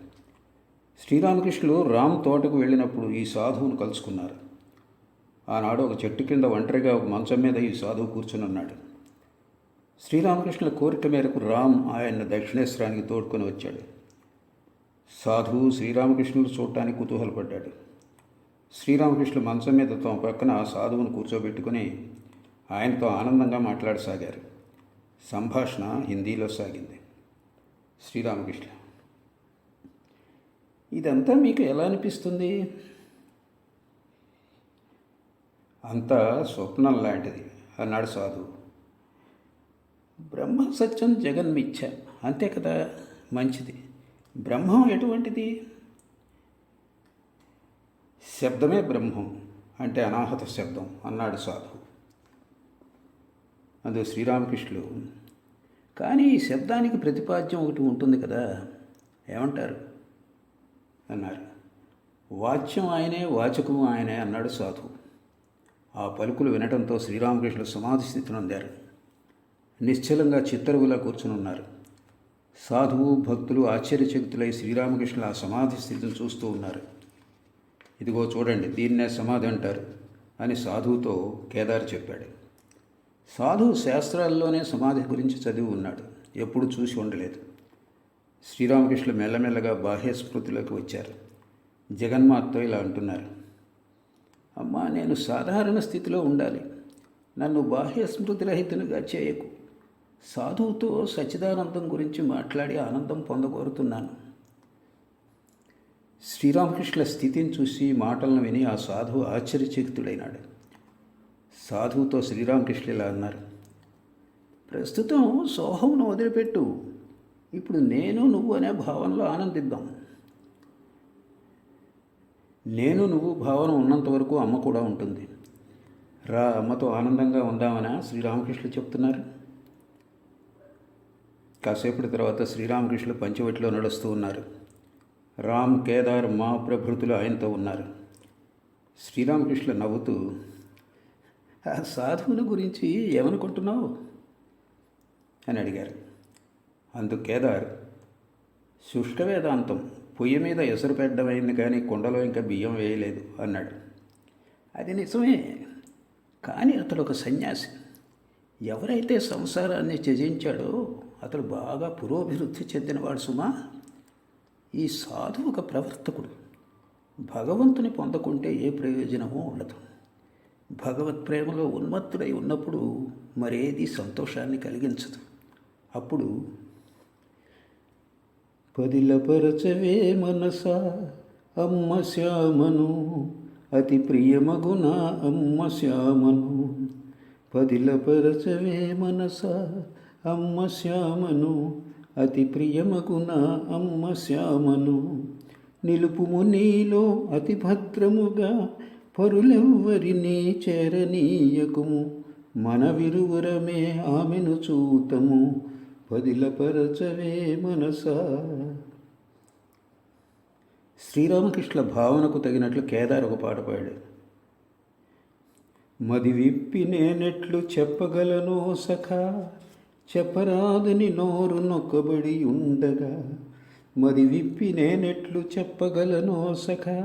శ్రీరామకృష్ణులు రామ్ తోటకు వెళ్ళినప్పుడు ఈ సాధువును కలుసుకున్నారు. ఆనాడు ఒక చెట్టు కింద ఒంటరిగా ఒక మంచం మీద ఈ సాధువు కూర్చునున్నాడు. శ్రీరామకృష్ణుల కోరిక మేరకు రామ్ ఆయన్ని దక్షిణేశ్వరానికి తోడుకొని వచ్చాడు. సాధువు శ్రీరామకృష్ణులు చూడటానికి కుతూహలపడ్డాడు. శ్రీరామకృష్ణులు మంచం మీద తమ పక్కన సాధువును కూర్చోబెట్టుకుని ఆయనతో ఆనందంగా మాట్లాడసాగారు. సంభాషణ హిందీలో సాగింది. శ్రీరామకృష్ణ, ఇదంతా మీకు ఎలా అనిపిస్తుంది? అంతా స్వప్నం లాంటిది అన్నాడు సాధువు. బ్రహ్మ సత్యం జగన్మిథ్య అంతే కదా, మంచిది. బ్రహ్మం ఎటువంటిది? శబ్దమే బ్రహ్మం అంటే అనాహత శబ్దం అన్నాడు సాధువు. అందుకు శ్రీరామకృష్ణులు, కానీ ఈ శబ్దానికి ప్రతిపాద్యం ఒకటి ఉంటుంది కదా, ఏమంటారు అన్నారు. వాచ్యం ఆయనే, వాచకం ఆయనే అన్నాడు సాధువు. ఆ పలుకులు వినటంతో శ్రీరామకృష్ణులు సమాధి స్థితిని అందారు. నిశ్చలంగా చిత్తరువులా కూర్చునున్నారు. సాధువు, భక్తులు ఆశ్చర్యచకితులై శ్రీరామకృష్ణులు ఆ సమాధి స్థితిని చూస్తూ ఉన్నారు. ఇదిగో చూడండి, దీన్నే సమాధి అంటారు అని సాధువుతో కేదార్ చెప్పాడు. సాధువు శాస్త్రాల్లోనే సమాధి గురించి చదివి ఉన్నాడు, ఎప్పుడు చూసి ఉండలేదు. శ్రీరామకృష్ణులు మెల్లమెల్లగా బాహ్య స్మృతిలోకి వచ్చారు. జగన్మాతతో ఇలా అంటున్నారు, అమ్మా, నేను సాధారణ స్థితిలో ఉండాలి, నన్ను బాహ్య స్మృతిరహితునిగా చేయకు. సాధువుతో సచ్చిదానందం గురించి మాట్లాడి ఆనందం పొందగోరుతున్నాను. శ్రీరామకృష్ణుల స్థితిని చూసి మాటలను విని ఆ సాధువు ఆశ్చర్యచకితుడైనాడు. సాధువుతో శ్రీరామకృష్ణులు ఇలా అన్నారు, ప్రస్తుతం సోహంను వదిలిపెట్టు, ఇప్పుడు నేను నువ్వు అనే భావనలో ఆనందిద్దాం. నేను నువ్వు భావన ఉన్నంత వరకు అమ్మ కూడా ఉంటుంది. రా, అమ్మతో ఆనందంగా ఉందామని శ్రీరామకృష్ణులు చెప్తున్నారు. కాసేపటి తర్వాత శ్రీరామకృష్ణులు పంచవటిలో నడుస్తూ ఉన్నారు. రామ్, కేదార్, మా ప్రభృతులు ఆయనతో ఉన్నారు. శ్రీరామకృష్ణులు నవ్వుతూ, ఆ సాధువుల గురించి ఏమనుకుంటున్నావు అని అడిగారు. అందుకు కేదార్, శుష్క వేదాంతం, పొయ్యి మీద ఎసరు పెట్టడమైంది కానీ కుండలో ఇంకా బియ్యం వేయలేదు అన్నాడు. అది నిజమే, కానీ అతడు ఒక సన్యాసి. ఎవరైతే సంసారాన్ని త్యజించాడో అతడు బాగా పురోభివృద్ధి చెందినవాడు సుమా. ఈ సాధువు ఒక ప్రవర్తకుడు. భగవంతుని పొందకుంటే ఏ ప్రయోజనమూ ఉండదు. భగవత్ ప్రేమలో ఉన్మత్తుడై ఉన్నప్పుడు మరేది సంతోషాన్ని కలిగించదు. అప్పుడు పదిలపరచవే మనసా అమ్మ శ్యామను, అతి ప్రియమగున అమ్మ శ్యామను. పదిలపరచవే మనసా అమ్మ శ్యామను, అతి ప్రియమగున అమ్మ శ్యామను. నిలుపుము నీలో అతి భద్రముగా, పరులెవ్వరినీ చేరనీయకుము. మన విరువురమే ఆమెను చూతము, పదిలపరచవే మనసా. శ్రీరామకృష్ణుల భావనకు తగినట్లు కేదార్ ఒక పాట పాడాడు. మది విప్పి నేనెట్లు చెప్పగలను సఖా, చెప్పరాదని నోరు నొక్కబడి ఉండగా. మది విప్పి నేనెట్లు చెప్పగలను సఖా,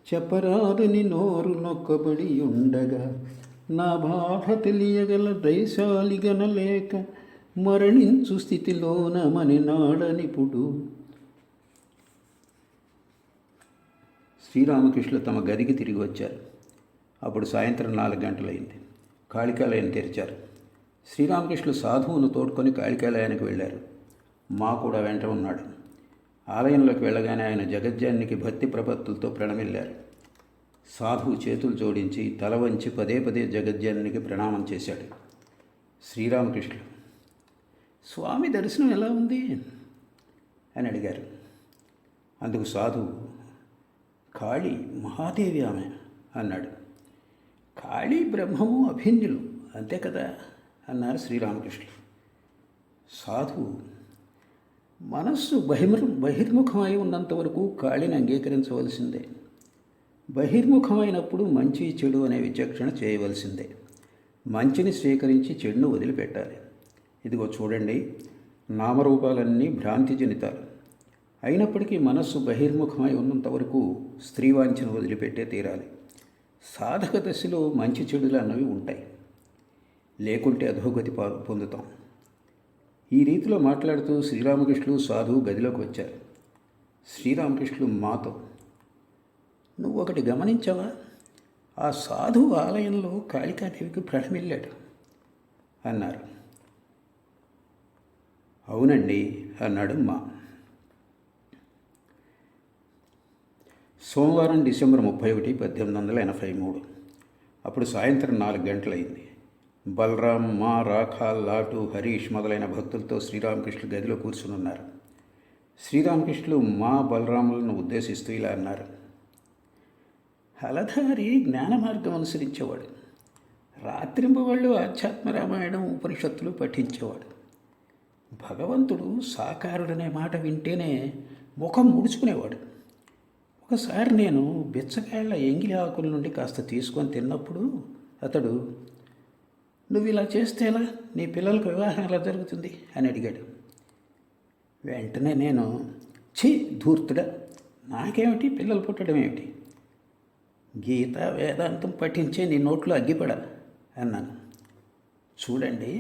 చెప్పరాదని నోరు నొక్కబడి ఉండగా. నా బాధ తెలియగల దైశాలిగనలేక మరణించు స్థితిలోన మనినాడనిపుడు. శ్రీరామకృష్ణులు తమ గదికి తిరిగి వచ్చారు. అప్పుడు సాయంత్రం 4 గంటలైంది. కాళికాలయం తెరిచారు. శ్రీరామకృష్ణులు సాధువును తోడుకొని కాళికాలయానికి వెళ్ళారు. మా కూడా వెంట ఉన్నాడు. ఆలయంలోకి వెళ్ళగానే ఆయన జగజ్జానికి భక్తి ప్రపత్తులతో ప్రణమిల్లారు. సాధువు చేతులు జోడించి తల వంచి పదే పదే జగజ్జానికి ప్రణామం చేశాడు. శ్రీరామకృష్ణులు, స్వామి దర్శనం ఎలా ఉంది అని అడిగారు. అందుకు సాధువు, కాళీ మహాదేవి ఆమె అన్నాడు. కాళీ బ్రహ్మము అభిన్యులు అంతే కదా అన్నారు శ్రీరామకృష్ణులు. సాధువు, మనస్సు బహిర్ముఖమై ఉన్నంత వరకు కాళిని అంగీకరించవలసిందే. బహిర్ముఖమైనప్పుడు మంచి చెడు అనే విచక్షణ చేయవలసిందే. మంచిని స్వీకరించి చెడును వదిలిపెట్టాలి. ఇదిగో చూడండి, నామరూపాలన్నీ భ్రాంతి జనితాలు. అయినప్పటికీ మనస్సు బహిర్ముఖమై ఉన్నంత వరకు స్త్రీవాంఛను వదిలిపెట్టే తీరాలి. సాధక దశలో మంచి చెడులు అన్నవి ఉంటాయి, లేకుంటే అధోగతి పొందుతాం. ఈ రీతిలో మాట్లాడుతూ శ్రీరామకృష్ణులు సాధువు గదిలోకి వచ్చారు. శ్రీరామకృష్ణులు మాతో, నువ్వు ఒకటి గమనించావా? ఆ సాధువు ఆలయంలో కాళికాదేవికి ప్రణమిల్లాడు అన్నారు. అవునండి అన్నాడు మా. సోమవారం డిసెంబర్ 31, 1883. అప్పుడు సాయంత్రం 4 గంటలైంది. బలరాం, మా, రాఖా, లాటు, హరీష్ మొదలైన భక్తులతో శ్రీరామకృష్ణులు గదిలో కూర్చునున్నారు. శ్రీరామకృష్ణులు మా, బలరాములను ఉద్దేశిస్తూ ఇలా అన్నారు. హలధారి జ్ఞాన మార్గం అనుసరించేవాడు. రాత్రింబవళ్ళు ఆధ్యాత్మ రామాయణం, ఉపనిషత్తులు పఠించేవాడు. భగవంతుడు సాకారుడనే మాట వింటేనే ముఖం ముడుచుకునేవాడు. ఒకసారి నేను బిచ్చకాయల ఎంగిలి ఆకుల నుండి కాస్త తీసుకొని తిన్నప్పుడు అతడు, నువ్వు ఇలా చేస్తే ఎలా, నీ పిల్లలకు వివాహం ఎలా జరుగుతుంది అని అడిగాడు. వెంటనే నేను, ఛీ ధూర్తుడా, నాకేమిటి పిల్లలు పుట్టడం ఏమిటి, గీత వేదాంతం పఠించే నీ నోట్లో అగ్గిపడ అన్నాను. చూడండి,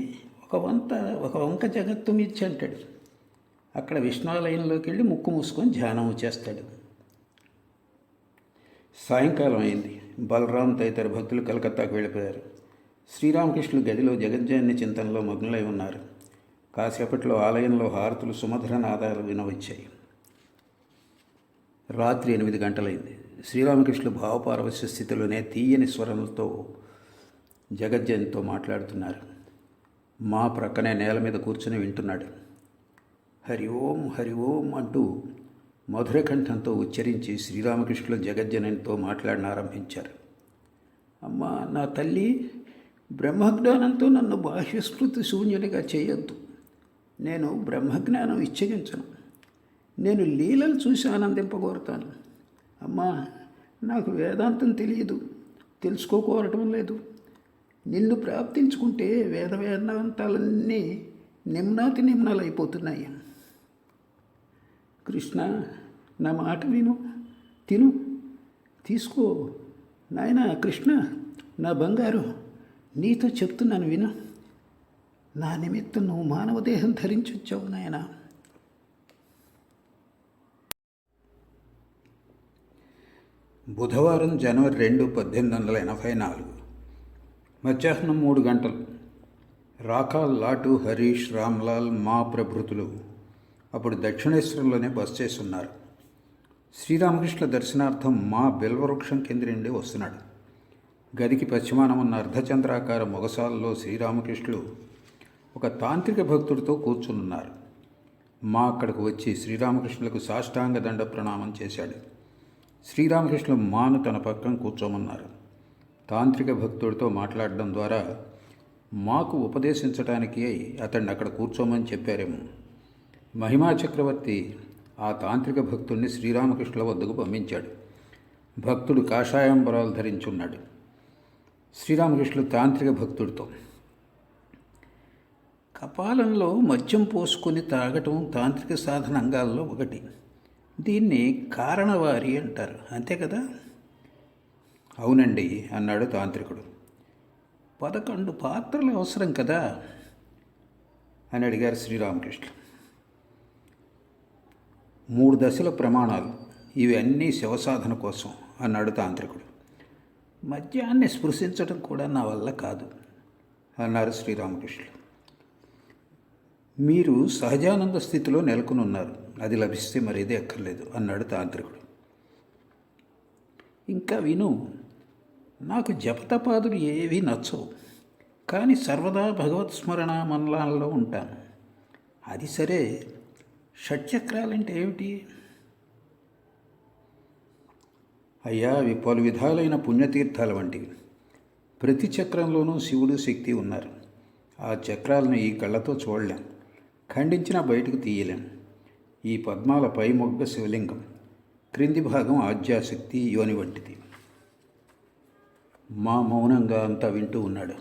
ఒక వంక జగత్తు మిచ్చి అంటాడు. అక్కడ విష్ణువాలయంలోకి వెళ్ళి ముక్కు మూసుకొని ధ్యానం చేస్తాడు. సాయంకాలం అయింది. బలరాం తదితర భక్తులు కలకత్తాకు వెళ్ళిపోయారు. శ్రీరామకృష్ణులు గదిలో జగజ్జాని చింతనలో మగ్నులై ఉన్నారు. కాసేపట్లో ఆలయంలో హారతులు సుమధుర నాదాలు వినవచ్చాయి. రాత్రి 8 గంటలైంది. శ్రీరామకృష్ణులు భావపారవశ్య స్థితిలోనే తీయని స్వరంతో జగజ్జనితో మాట్లాడుతున్నారు. మా ప్రక్కనే నేల మీద కూర్చుని వింటున్నాడు. హరి ఓం హరి ఓం అంటూ మధురకంఠంతో ఉచ్చరించి శ్రీరామకృష్ణులు జగజ్జననితో మాట్లాడనారంభించారు. అమ్మా, నా తల్లి, బ్రహ్మజ్ఞానంతో నన్ను బాహ్యస్మృతి శూన్యునిగా చేయొద్దు. నేను బ్రహ్మజ్ఞానం ఇచ్చగించను. నేను లీలలు చూసి ఆనందింపగోరుతాను. అమ్మా, నాకు వేదాంతం తెలియదు, తెలుసుకోకోరటం లేదు. నిన్ను ప్రాప్తించుకుంటే వేదాంతాలన్నీ నిమ్నాతి నిమ్నాలైపోతున్నాయి. కృష్ణ, నా మాట విను, తిను, తీసుకో. నాయనా కృష్ణ, నా బంగారు, నీతో చెప్తున్నాను విను. నా నిమిత్తం నువ్వు మానవ దేహం ధరించొచ్చావు నాయనా. బుధవారం జనవరి 2, 1884 మధ్యాహ్నం 3 గంటలు. రాఖా, లాటు, హరీష్, రామ్లాల్, మా ప్రభృతులు అప్పుడు దక్షిణేశ్వరంలోనే బస చేస్తున్నారు. శ్రీరామకృష్ణ దర్శనార్థం మా బిల్వవృక్షం కింద నుండి వస్తున్నాడు. గదికి పశ్చిమాన ఉన్న అర్ధచంద్రాకార మొగసాలలో శ్రీరామకృష్ణులు ఒక తాంత్రిక భక్తుడితో కూర్చునున్నారు. మా అక్కడికి వచ్చి శ్రీరామకృష్ణులకు సాష్టాంగ దండ ప్రణామం చేశాడు. శ్రీరామకృష్ణులు మాను తన పక్కన కూర్చోమన్నారు. తాంత్రిక భక్తుడితో మాట్లాడడం ద్వారా మాకు ఉపదేశించడానికి అతన్ని అక్కడ కూర్చోమని చెప్పారేమో. మహిమా చక్రవర్తి ఆ తాంత్రిక భక్తుడిని శ్రీరామకృష్ణుల వద్దకు పంపించాడు. భక్తుడు కాషాయాంబరాలు ధరించున్నాడు. శ్రీరామకృష్ణులు తాంత్రిక భక్తుడితో, కపాలంలో మద్యం పోసుకొని తాగటం తాంత్రిక సాధన అంగాల్లో ఒకటి. దీన్ని కారణవారి అంటారు, అంతే కదా? అవునండి అన్నాడు తాంత్రికుడు. 11 పాత్రలు అవసరం కదా అని అడిగారు శ్రీరామకృష్ణులు. 3 దశల ప్రమాణాలు, ఇవి అన్నీ శవసాధన కోసం అన్నాడు తాంత్రికుడు. మద్యాన్ని స్పృశించడం కూడా నా వల్ల కాదు అన్నారు శ్రీరామకృష్ణులు. మీరు సహజానంద స్థితిలో నెలకొని ఉన్నారు, అది లభిస్తే మరేదే అక్కర్లేదు అన్నాడు తాంత్రికుడు. ఇంకా విను, నాకు జపతపాదులు ఏవీ నచ్చవు, కానీ సర్వదా భగవత్ స్మరణ మనలాల్లో ఉంటాను. అది సరే, షట్చక్రాలంటే ఏమిటి? అయ్యా, అవి పలు విధాలైన పుణ్యతీర్థాల వంటివి. ప్రతి చక్రంలోనూ శివుడు శక్తి ఉన్నారు. ఆ చక్రాలను ఈ కళ్ళతో చూడలేం, ఖండించినా బయటకు తీయలేం. ఈ పద్మాల పై మొగ్గ శివలింగం, క్రింది భాగం ఆద్యాశక్తి యోని వంటిది. మా మౌనంగా అంతా వింటూ ఉన్నాడు.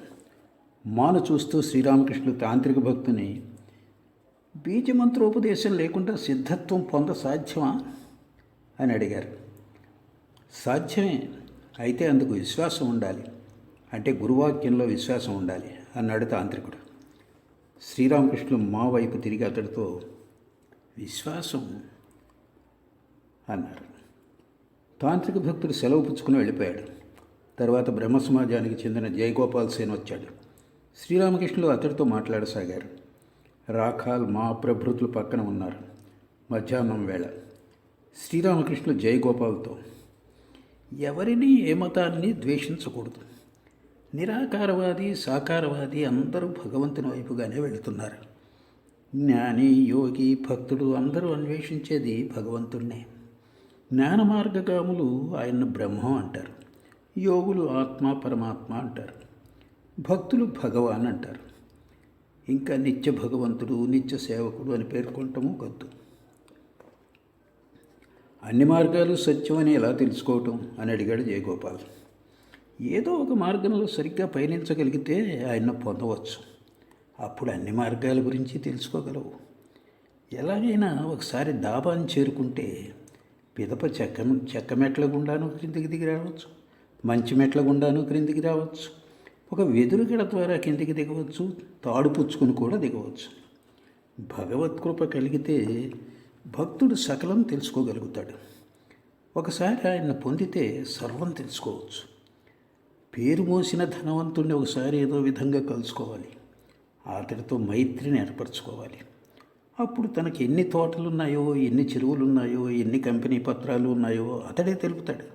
మాను చూస్తూ శ్రీరామకృష్ణులు తాంత్రిక భక్తుని, బీజమంత్రోపదేశం లేకుండా సిద్ధత్వం పొంద సాధ్యమా అని అడిగారు. సాధ్యమే, అయితే అందుకు విశ్వాసం ఉండాలి, అంటే గురువాక్యంలో విశ్వాసం ఉండాలి అన్నాడు తాంత్రికుడు. శ్రీరామకృష్ణులు మా వైపు తిరిగి అతడితో, విశ్వాసం అన్నారు. తాంత్రిక భక్తుడు సెలవు పుచ్చుకుని వెళ్ళిపోయాడు. తర్వాత బ్రహ్మ సమాజానికి చెందిన జయగోపాల్ సేన్ వచ్చాడు. శ్రీరామకృష్ణులు అతడితో మాట్లాడసాగారు. రాఖాల్ మా ప్రభృతులు పక్కన ఉన్నారు. మధ్యాహ్నం వేళ శ్రీరామకృష్ణులు జయగోపాల్తో, ఎవరిని ఏ మతాన్ని ద్వేషించకూడదు. నిరాకారవాది సాకారవాది అందరూ భగవంతుని వైపుగానే వెళుతున్నారు. జ్ఞాని యోగి భక్తుడు అందరూ అన్వేషించేది భగవంతుణ్ణే. జ్ఞాన మార్గగాములు ఆయన్ను బ్రహ్మం అంటారు, యోగులు ఆత్మ పరమాత్మ అంటారు, భక్తులు భగవాన్ అంటారు. ఇంకా నిత్య భగవంతుడు నిత్య సేవకుడు అని పేర్కొనటము గద్దు. అన్ని మార్గాలు సత్యం అని ఎలా తెలుసుకోవటం అని అడిగాడు జయగోపాల్. ఏదో ఒక మార్గంలో సరిగ్గా పయనించగలిగితే ఆయన్ను పొందవచ్చు. అప్పుడు అన్ని మార్గాల గురించి తెలుసుకోగలవు. ఎలాగైనా ఒకసారి డాబాని చేరుకుంటే పిదప చెక్క మెట్ల గుండాను క్రిందికి దిగి రావచ్చు, మంచి మెట్ల గుండాను క్రిందికి రావచ్చు, ఒక వెదురుగడ ద్వారా కిందికి దిగవచ్చు, తాడు పుచ్చుకుని కూడా దిగవచ్చు. భగవత్కృప కలిగితే భక్తుడు సకలం తెలుసుకోగలుగుతాడు. ఒకసారి ఆయన పొందితే సర్వం తెలుసుకోవచ్చు. పేరు మోసిన ధనవంతుడిని ఒకసారి ఏదో విధంగా కలుసుకోవాలి, అతడితో మైత్రిని ఏర్పరచుకోవాలి. అప్పుడు తనకి ఎన్ని తోటలున్నాయో, ఎన్ని చెరువులున్నాయో, ఎన్ని కంపెనీ పత్రాలు ఉన్నాయో అతడే తెలుపుతాడు.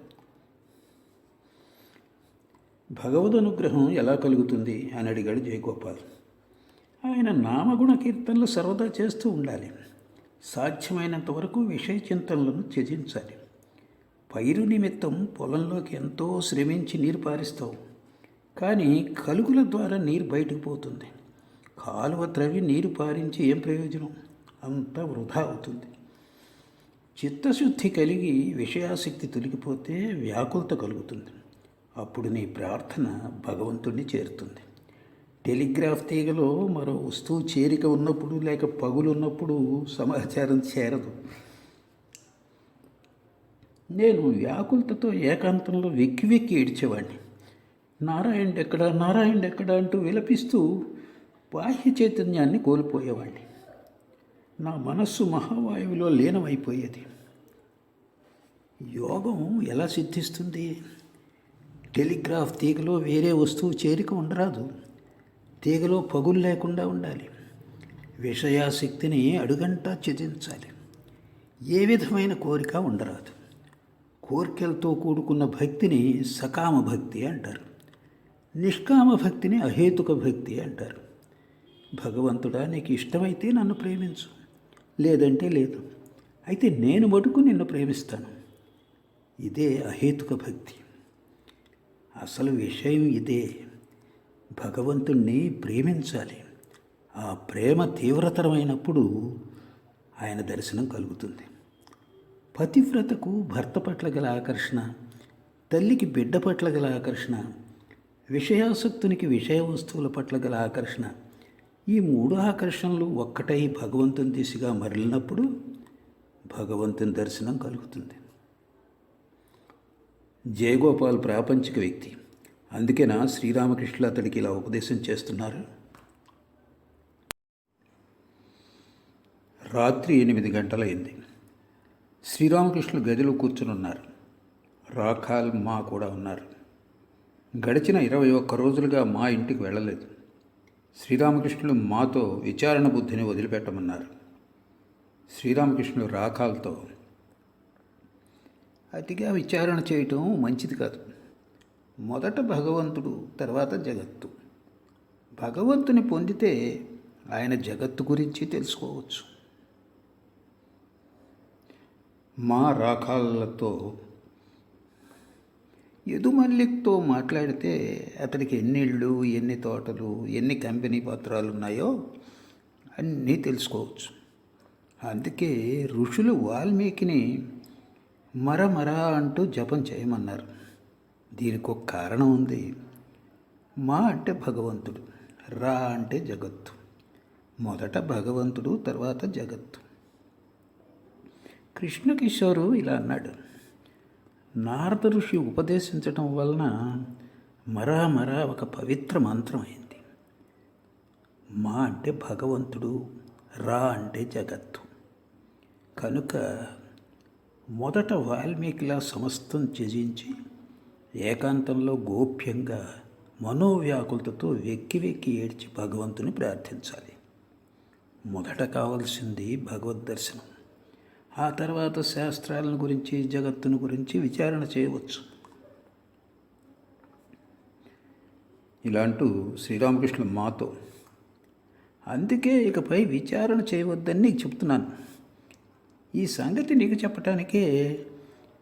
భగవద్ అనుగ్రహం ఎలా కలుగుతుంది అని అడిగాడు జయగోపాల్. ఆయన నామగుణ కీర్తనలు సర్వదా చేస్తూ ఉండాలి. సాధ్యమైనంత వరకు విషయ చింతనలను త్యజించాలి. పైరు నిమిత్తం పొలంలోకి ఎంతో శ్రమించి నీరు పారిస్తావు, కానీ కలుగుల ద్వారా నీరు బయటకు పోతుంది. కాలువ త్రవి నీరు పారించి ఏం ప్రయోజనం? అంతా వృధా అవుతుంది. చిత్తశుద్ధి కలిగి విషయాసక్తి తొలగిపోతే వ్యాకులత కలుగుతుంది. అప్పుడు నీ ప్రార్థన భగవంతుడిని చేరుతుంది. టెలిగ్రాఫ్ తీగలో మరో వస్తువు చేరిక ఉన్నప్పుడు లేక పగులు ఉన్నప్పుడు సమాచారం చేరదు. నేను వ్యాకులతతో ఏకాంతంలో వెక్కి వెక్కి ఏడ్చేవాడిని. నారాయణుడెక్కడా నారాయణుడెక్కడా అంటూ విలపిస్తూ బాహ్య చైతన్యాన్ని కోల్పోయేవాడిని. నా మనస్సు మహావాయువులో లీనమైపోయేది. యోగం ఎలా సిద్ధిస్తుంది? టెలిగ్రాఫ్ తీగలో వేరే వస్తువు చేరిక ఉండరాదు. తీగలో పగులు లేకుండా ఉండాలి. విషయాసక్తిని అడుగంటా త్యజించాలి. ఏ విధమైన కోరిక ఉండరాదు. కోరికలతో కూడుకున్న భక్తిని సకామ భక్తి అంటారు. నిష్కామ భక్తిని అహేతుక భక్తి అంటారు. భగవంతుడా, నీకు ఇష్టమైతే నన్ను ప్రేమించు, లేదంటే లేదు. అయితే నేను మటుకు నిన్ను ప్రేమిస్తాను. ఇదే అహేతుక భక్తి. అసలు విషయం ఇదే. భగవంతుణ్ణి ప్రేమించాలి. ఆ ప్రేమ తీవ్రతరమైనప్పుడు ఆయన దర్శనం కలుగుతుంది. పతివ్రతకు భర్త పట్ల గల ఆకర్షణ, తల్లికి బిడ్డ పట్ల గల ఆకర్షణ, విషయాసక్తునికి విషయ వస్తువుల పట్ల గల ఆకర్షణ, ఈ మూడు ఆకర్షణలు ఒక్కటై భగవంతుని దిశగా మరలినప్పుడు భగవంతుని దర్శనం కలుగుతుంది. జయగోపాల్ ప్రాపంచిక వ్యక్తి. అందుకేనా శ్రీరామకృష్ణులు అతడికి ఇలా ఉపదేశం చేస్తున్నారు. రాత్రి 8 గంటలైంది. శ్రీరామకృష్ణులు గదిలో కూర్చునున్నారు. రాఖాల్ మా కూడా ఉన్నారు. గడిచిన 21 రోజులుగా మా ఇంటికి వెళ్ళలేదు. శ్రీరామకృష్ణులు మాతో విచారణ బుద్ధిని వదిలిపెట్టమన్నారు. శ్రీరామకృష్ణులు రాఖాల్తో, అతిగా విచారణ చేయటం మంచిది కాదు. మొదట భగవంతుడు, తర్వాత జగత్తు. భగవంతుని పొందితే ఆయన జగత్తు గురించి తెలుసుకోవచ్చు. మా రాఖాలతో యదుమల్లిక్తో మాట్లాడితే అతడికి ఎన్ని ఇళ్ళు, ఎన్ని తోటలు, ఎన్ని కంపెనీ పత్రాలు ఉన్నాయో అన్నీ తెలుసుకోవచ్చు. అందుకే ఋషులు వాల్మీకిని మర అంటూ జపం చేయమన్నారు. దీనికి ఒక కారణం ఉంది. మా అంటే భగవంతుడు, రా అంటే జగత్తు. మొదట భగవంతుడు, తర్వాత జగత్తు. కృష్ణకిషోరు ఇలా అన్నాడు, నారద ఋషి ఉపదేశించటం వలన మరా ఒక పవిత్ర మంత్రం అయింది. మా అంటే భగవంతుడు, రా అంటే జగత్తు. కనుక మొదట వాల్మీకిలా సమస్తం త్యజించి ఏకాంతంలో గోప్యంగా మనోవ్యాకులతతో వెక్కి ఏడ్చి భగవంతుని ప్రార్థించాలి. మొదట కావలసింది భగవద్దర్శనం. ఆ తర్వాత శాస్త్రాలను గురించి, జగత్తును గురించి విచారణ చేయవచ్చు. ఇలాంటూ శ్రీరామకృష్ణులు మాతో, అందుకే ఇకపై విచారణ చేయవద్దని నీకు చెప్తున్నాను. ఈ సంగతి నీకు చెప్పటానికే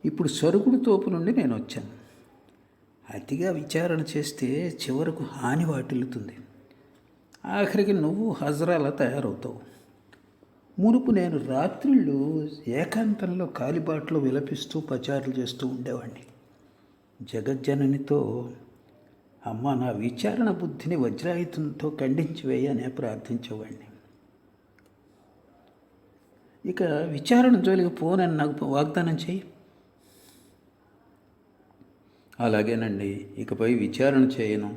ఇప్పుడు సరుగుడు తోపు నుండి నేను వచ్చాను. అతిగా విచారణ చేస్తే చివరకు హాని వాటిల్లుతుంది. ఆఖరికి నువ్వు హజరాలా తయారవుతావు. మునుపు నేను రాత్రిళ్ళు ఏకాంతంలో కాలిబాట్లో విలపిస్తూ పచారులు చేస్తూ ఉండేవాడిని. జగజ్జననితో, అమ్మ నా విచారణ బుద్ధిని వజ్రాయుధంతో ఖండించి వేయనే ప్రార్థించేవాడిని. ఇక విచారణ జోలికి పోనని నాకు వాగ్దానం చేయి. అలాగేనండి, ఇకపై విచారణ చేయను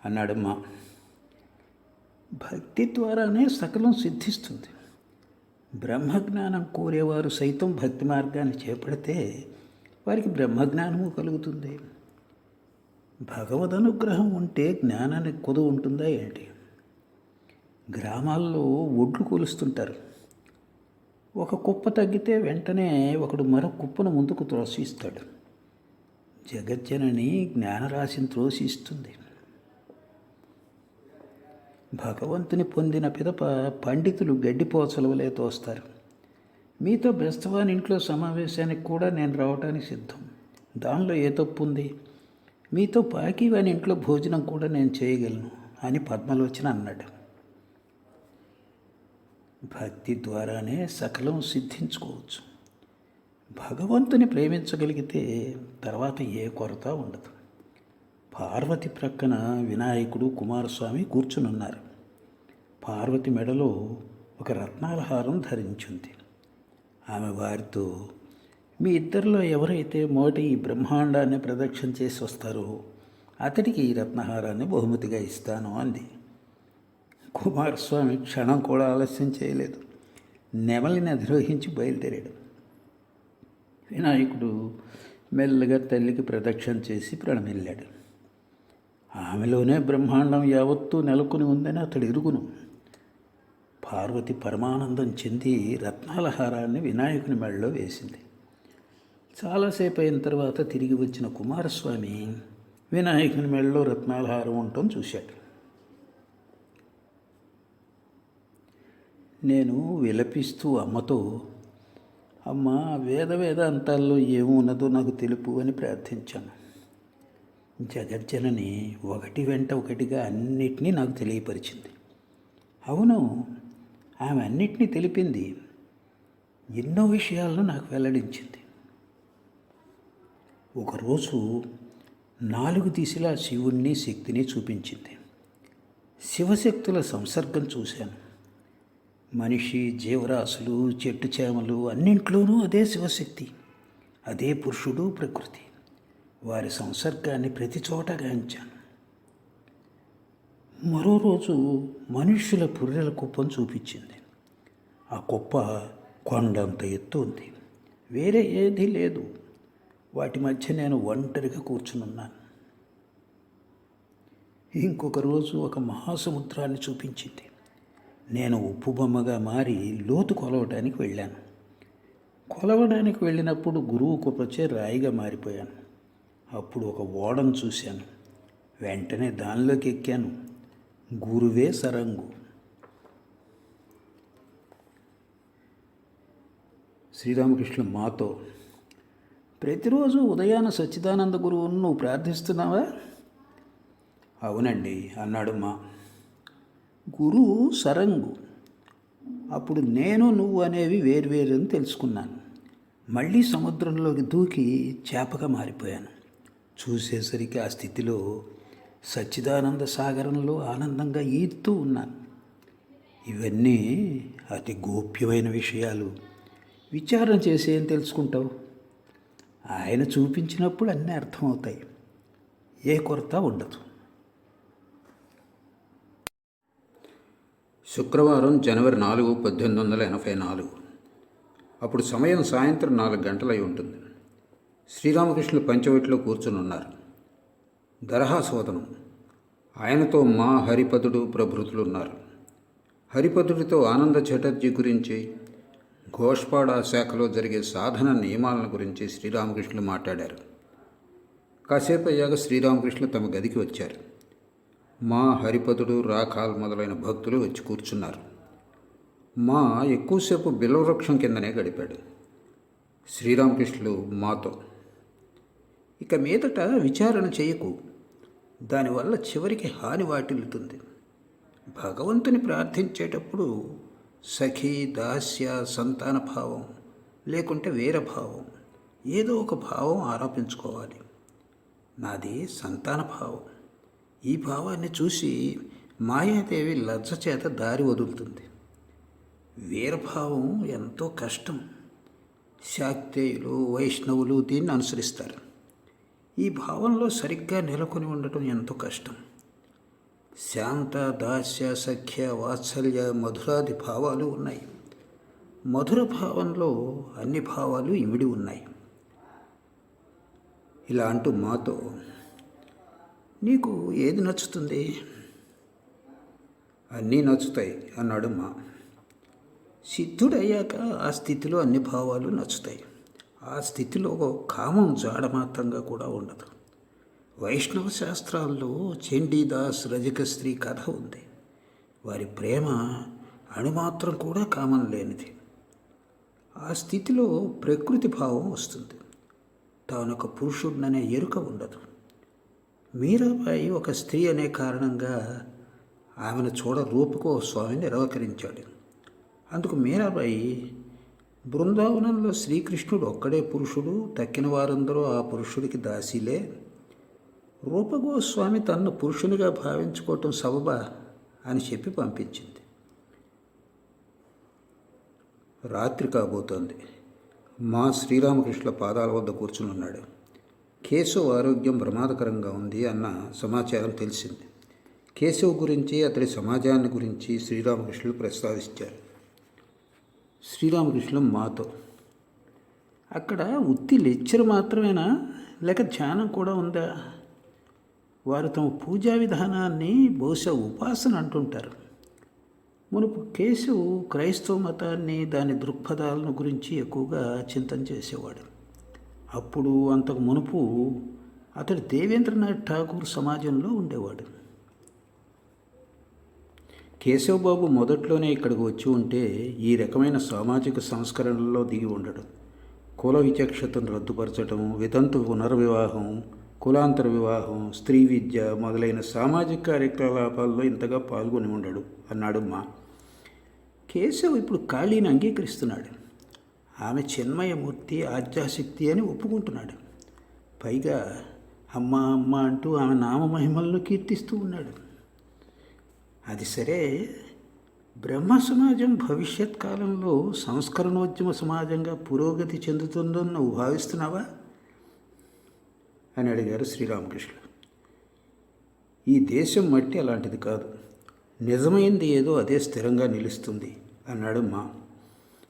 అన్నాడమ్మా. భక్తి ద్వారానే సకలం సిద్ధిస్తుంది. బ్రహ్మజ్ఞానం కోరేవారు సైతం భక్తి మార్గాన్ని చేపడితే వారికి బ్రహ్మజ్ఞానము కలుగుతుంది. భగవద్ అనుగ్రహం ఉంటే జ్ఞానానికి కొదువు ఉంటుందా ఏంటి? గ్రామాల్లో ఒడ్లు కొలుస్తుంటారు. ఒక కుప్ప తగ్గితే వెంటనే ఒకడు మరొక కుప్పను ముందుకు త్రోసిస్తాడు. జగజ్జనని జ్ఞానరాశిని త్రోసిస్తుంది. భగవంతుని పొందిన పిదప పండితులు గడ్డిపోచల వలె తోస్తారు. మీతో బెస్తవాని ఇంట్లో సమావేశానికి కూడా నేను రావడానికి సిద్ధం. దానిలో ఏ తప్పు ఉంది? మీతో పాకివాని ఇంట్లో భోజనం కూడా నేను చేయగలను అని పద్మలోచన అన్నాడు. భక్తి ద్వారానే సకలం సిద్ధించుకోవచ్చు. భగవంతుని ప్రేమించగలిగితే తర్వాత ఏ కొరత ఉండదు. పార్వతి ప్రక్కన వినాయకుడు, కుమారస్వామి కూర్చునున్నారు. పార్వతి మెడలో ఒక రత్నాల హారం ధరించింది. ఆమె వారితో, మీ ఇద్దరిలో ఎవరైతే మొదట ఈ బ్రహ్మాండాన్ని ప్రదక్షిణ చేసి వస్తారో అతడికి ఈ రత్నహారాన్ని బహుమతిగా ఇస్తాను అంది. కుమారస్వామి క్షణం కూడా ఆలస్యం చేయలేదు. నెమలిని అధిరోహించి బయలుదేరాడు. వినాయకుడు మెల్లగా తల్లికి ప్రదక్షిణ చేసి ప్రణమిల్లాడు. ఆమెలోనే బ్రహ్మాండం యావత్తూ నెలకొని ఉందని అతడు ఎరుగును. పార్వతి పరమానందం చెంది రత్నాల హారాన్ని వినాయకుని మెడలో వేసింది. చాలాసేపు అయిన తర్వాత తిరిగి వచ్చిన కుమారస్వామి వినాయకుని మెడలో రత్నాల హారం ఉండటం చూశాడు. నేను విలపిస్తూ అమ్మతో, అమ్మ వేదాంతాల్లో ఏమున్నదో నాకు తెలుపు అని ప్రార్థించాను. జగజ్జనని ఒకటి వెంట ఒకటిగా అన్నిటినీ నాకు తెలియపరిచింది. అవును, ఆమె అన్నిటినీ తెలిపింది. ఎన్నో విషయాలను నాకు వెల్లడించింది. ఒకరోజు 4 దిశలా శివుణ్ణి శక్తిని చూపించింది. శివశక్తుల సంసర్గం చూశాను. మనిషి, జీవరాశులు, చెట్టు చేమలు అన్నింట్లోనూ అదే శివశక్తి, అదే పురుషుడు, ప్రకృతి. వారి సంసర్గాన్ని ప్రతి చోట గాంచాను. మరో రోజు మనుష్యుల పుర్రెల కుప్పం చూపించింది. ఆ కుప్ప కొండంత ఎత్తు ఉంది. వేరే ఏదీ లేదు. వాటి మధ్య నేను ఒంటరిగా కూర్చునున్నాను. ఇంకొక రోజు ఒక మహాసముద్రాన్ని చూపించింది. నేను ఉప్పు బొమ్మగా మారి లోతు కొలవడానికి వెళ్ళాను. కొలవడానికి వెళ్ళినప్పుడు గురువు కృపచే రాయిగా మారిపోయాను. అప్పుడు ఒక ఓడను చూశాను. వెంటనే దానిలోకి ఎక్కాను. గురువే సరంగు. శ్రీరామకృష్ణ మాతో, ప్రతిరోజు ఉదయాన సచ్చిదానంద గురువును నువ్వు ప్రార్థిస్తున్నావా? అవునండి అన్నాడు మా. గురువు సరంగు. అప్పుడు నేను నువ్వు అనేవి వేర్వేరు అని తెలుసుకున్నాను. మళ్ళీ సముద్రంలోకి దూకి చేపగా మారిపోయాను. చూసేసరికి ఆ స్థితిలో సచ్చిదానంద సాగరంలో ఆనందంగా ఈదుతూ ఉన్నాను. ఇవన్నీ అతి గోప్యమైన విషయాలు. విచారణ చేసి ఏం తెలుసుకుంటావు? ఆయన చూపించినప్పుడు అన్నీ అర్థమవుతాయి. ఏ కొరత ఉండదు. శుక్రవారం జనవరి 4, 1884. అప్పుడు సమయం సాయంత్రం 4 గంటలై ఉంటుంది. శ్రీరామకృష్ణులు పంచవటిలో కూర్చుని ఉన్నారు. దరహాసోదనం. ఆయనతో మా హరిపదుడు ప్రభృతులు ఉన్నారు. హరిపదుడితో ఆనంద చటర్జీ గురించి, ఘోష్పాడ శాఖలో జరిగే సాధన నియమాలను గురించి శ్రీరామకృష్ణులు మాట్లాడారు. కాసేపు అయ్యాక శ్రీరామకృష్ణులు తమ గదికి వచ్చారు. మా హరిపదుడు, రాఖాల్ మొదలైన భక్తులు వచ్చి కూర్చున్నారు. మా ఎక్కువసేపు బిల్వవృక్షం కిందనే గడిపాడు. శ్రీరామకృష్ణులు మాతో, ఇక మీదట విచారణ చేయకు. దానివల్ల చివరికి హాని వాటిల్లుతుంది. భగవంతుని ప్రార్థించేటప్పుడు సఖీ, దాస్య, సంతాన భావం లేకుంటే వీరభావం, ఏదో ఒక భావం ఆరోపించుకోవాలి. నాది సంతాన భావం. ఈ భావాన్ని చూసి మాయాదేవి లజ్జ చేత దారి వదులుతుంది. వీరభావం ఎంతో కష్టం. శాక్తేయులు, వైష్ణవులు దీన్ని అనుసరిస్తారు. ఈ భావంలో సరిగ్గా నెలకొని ఉండటం ఎంతో కష్టం. శాంత, దాస్య, సఖ్య, వాత్సల్య, మధురాది భావాలు ఉన్నాయి. మధుర భావంలో అన్ని భావాలు ఇమిడి ఉన్నాయి. ఇలా అంటూ మాతో, నీకు ఏది నచ్చుతుంది? అన్నీ నచ్చుతాయి అన్నాడు మా. సిద్ధుడయ్యాక ఆ స్థితిలో అన్ని భావాలు నచ్చుతాయి. ఆ స్థితిలో కామం జాడ మాత్రంగా కూడా ఉండదు. వైష్ణవ శాస్త్రాల్లో చండీదాస్ రజక స్త్రీ కథ ఉంది. వారి ప్రేమ అణుమాత్రం కూడా కామం లేనిది. ఆ స్థితిలో ప్రకృతి భావం వస్తుంది. తానొక పురుషుడిననే ఎరుక ఉండదు. మీరాబాయి ఒక స్త్రీ అనే కారణంగా ఆమెను చూడ రూపకోస్వామి నిరాకరించాడు. అందుకు మీరాబాయి, బృందావనంలో శ్రీకృష్ణుడు ఒక్కడే పురుషుడు, తక్కిన వారందరూ ఆ పురుషుడికి దాసీలే. రూపగోస్వామి తన్ను పురుషునిగా భావించుకోవటం సబబా అని చెప్పి పంపించింది. రాత్రి కాబోతోంది. మా శ్రీరామకృష్ణుల పాదాల వద్ద కూర్చుని ఉన్నాడు. కేశవ్ ఆరోగ్యం ప్రమాదకరంగా ఉంది అన్న సమాచారం తెలిసింది. కేశవ్ గురించి, అతడి సమాజాన్ని గురించి శ్రీరామకృష్ణులు ప్రస్తావించారు. శ్రీరామకృష్ణులు మాతో, అక్కడ ఉత్తి లెక్చర్ మాత్రమేనా, లేక ధ్యానం కూడా ఉందా? వారు తమ పూజా విధానాన్ని బహుశా ఉపాసన అంటుంటారు. మునుపు కేశవ్ క్రైస్తవ మతాన్ని, దాని దృక్పథాలను గురించి ఎక్కువగా చింతన చేసేవాడు. అప్పుడు అంతకు మునుపు అతడు దేవేంద్రనాథ్ ఠాగూర్ సమాజంలో ఉండేవాడు. కేశవబాబు మొదట్లోనే ఇక్కడికి వచ్చి ఉంటే ఈ రకమైన సామాజిక సంస్కరణల్లో దిగి ఉండడు. కుల విచక్షతను రద్దుపరచడం, వితంతు పునర్వివాహం, కులాంతర వివాహం, స్త్రీ విద్య మొదలైన సామాజిక కార్యకలాపాల్లో ఇంతగా పాల్గొని ఉండడు అన్నాడు మా. కేశవ్ ఇప్పుడు ఖాళీని అంగీకరిస్తున్నాడు. ఆమె చిన్మయమూర్తి, ఆద్యాశక్తి అని ఒప్పుకుంటున్నాడు. పైగా అమ్మ అమ్మ అంటూ ఆమె నామమహిమలను కీర్తిస్తూ ఉన్నాడు. అది సరే, బ్రహ్మ సమాజం భవిష్యత్ కాలంలో సంస్కరణోద్యమ సమాజంగా పురోగతి చెందుతుందని నువ్వు భావిస్తున్నావా అని అడిగారు శ్రీరామకృష్ణులు. ఈ దేశం మట్టి అలాంటిది కాదు. నిజమైంది ఏదో అదే స్థిరంగా నిలుస్తుంది అన్నాడు మా.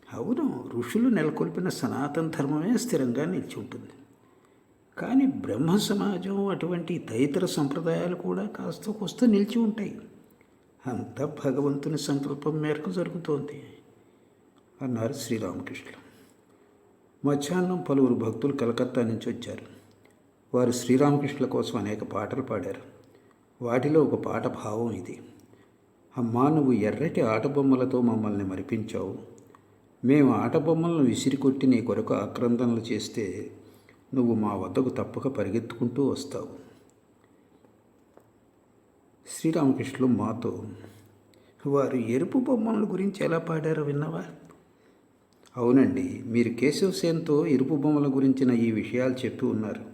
అవును, ఋషులు నెలకొల్పిన సనాతన ధర్మమే స్థిరంగా నిలిచి ఉంటుంది. కానీ బ్రహ్మ సమాజం అటువంటి తదితర సంప్రదాయాలు కూడా కాస్త కొస్త నిలిచి ఉంటాయి. అంతా భగవంతుని సంకల్పం మేరకు జరుగుతోంది అన్నారు శ్రీరామకృష్ణులు. మధ్యాహ్నం పలువురు భక్తులు కలకత్తా నుంచి వచ్చారు. వారు శ్రీరామకృష్ణుల కోసం అనేక పాటలు పాడారు. వాటిలో ఒక పాట భావం ఇది: అమ్మా, నువ్వు ఎర్రటి ఆటబొమ్మలతో మమ్మల్ని మరిపించావు. మేము ఆటబొమ్మలను విసిరికొట్టి నీ కొరకు ఆక్రందనలు చేస్తే నువ్వు మా వద్దకు తప్పక పరిగెత్తుకుంటూ వస్తావు. శ్రీరామకృష్ణులు మాతో, వారు ఎరుపు బొమ్మల గురించి ఎలా పాడారో విన్నావా? అవునండి, మీరు కేశవసేన్తో ఎరుపు బొమ్మల గురించిన ఈ విషయాలు చెప్పి ఉన్నారు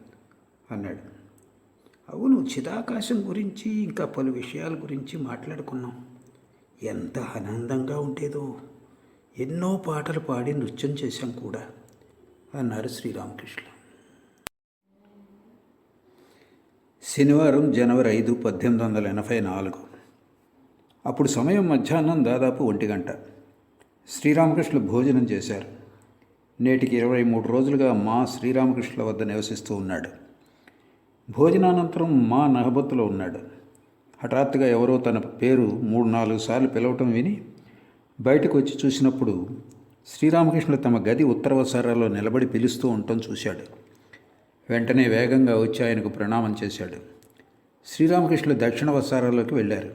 అన్నాడు. అవును, చిదాకాశం గురించి ఇంకా పలు విషయాల గురించి మాట్లాడుకున్నాం. ఎంత ఆనందంగా ఉండేదో. ఎన్నో పాటలు పాడి నృత్యం చేశాం కూడా అన్నారు శ్రీరామకృష్ణులు. శనివారం జనవరి 5, 1884. అప్పుడు సమయం మధ్యాహ్నం దాదాపు 1 గంట. శ్రీరామకృష్ణులు భోజనం చేశారు. నేటికి 23 రోజులుగా మా శ్రీరామకృష్ణుల వద్ద నివసిస్తూ ఉన్నాడు. భోజనానంతరం మా నహబత్తులో ఉన్నాడు. హఠాత్తుగా ఎవరో తన పేరు 3-4 సార్లు పిలవటం విని బయటకు వచ్చి చూసినప్పుడు శ్రీరామకృష్ణులు తమ గది ఉత్తర వసారాలో నిలబడి పిలుస్తూ ఉండటం చూశాడు. వెంటనే వేగంగా వచ్చి ఆయనకు ప్రణామం చేశాడు. శ్రీరామకృష్ణులు దక్షిణ వసారాలోకి వెళ్ళారు.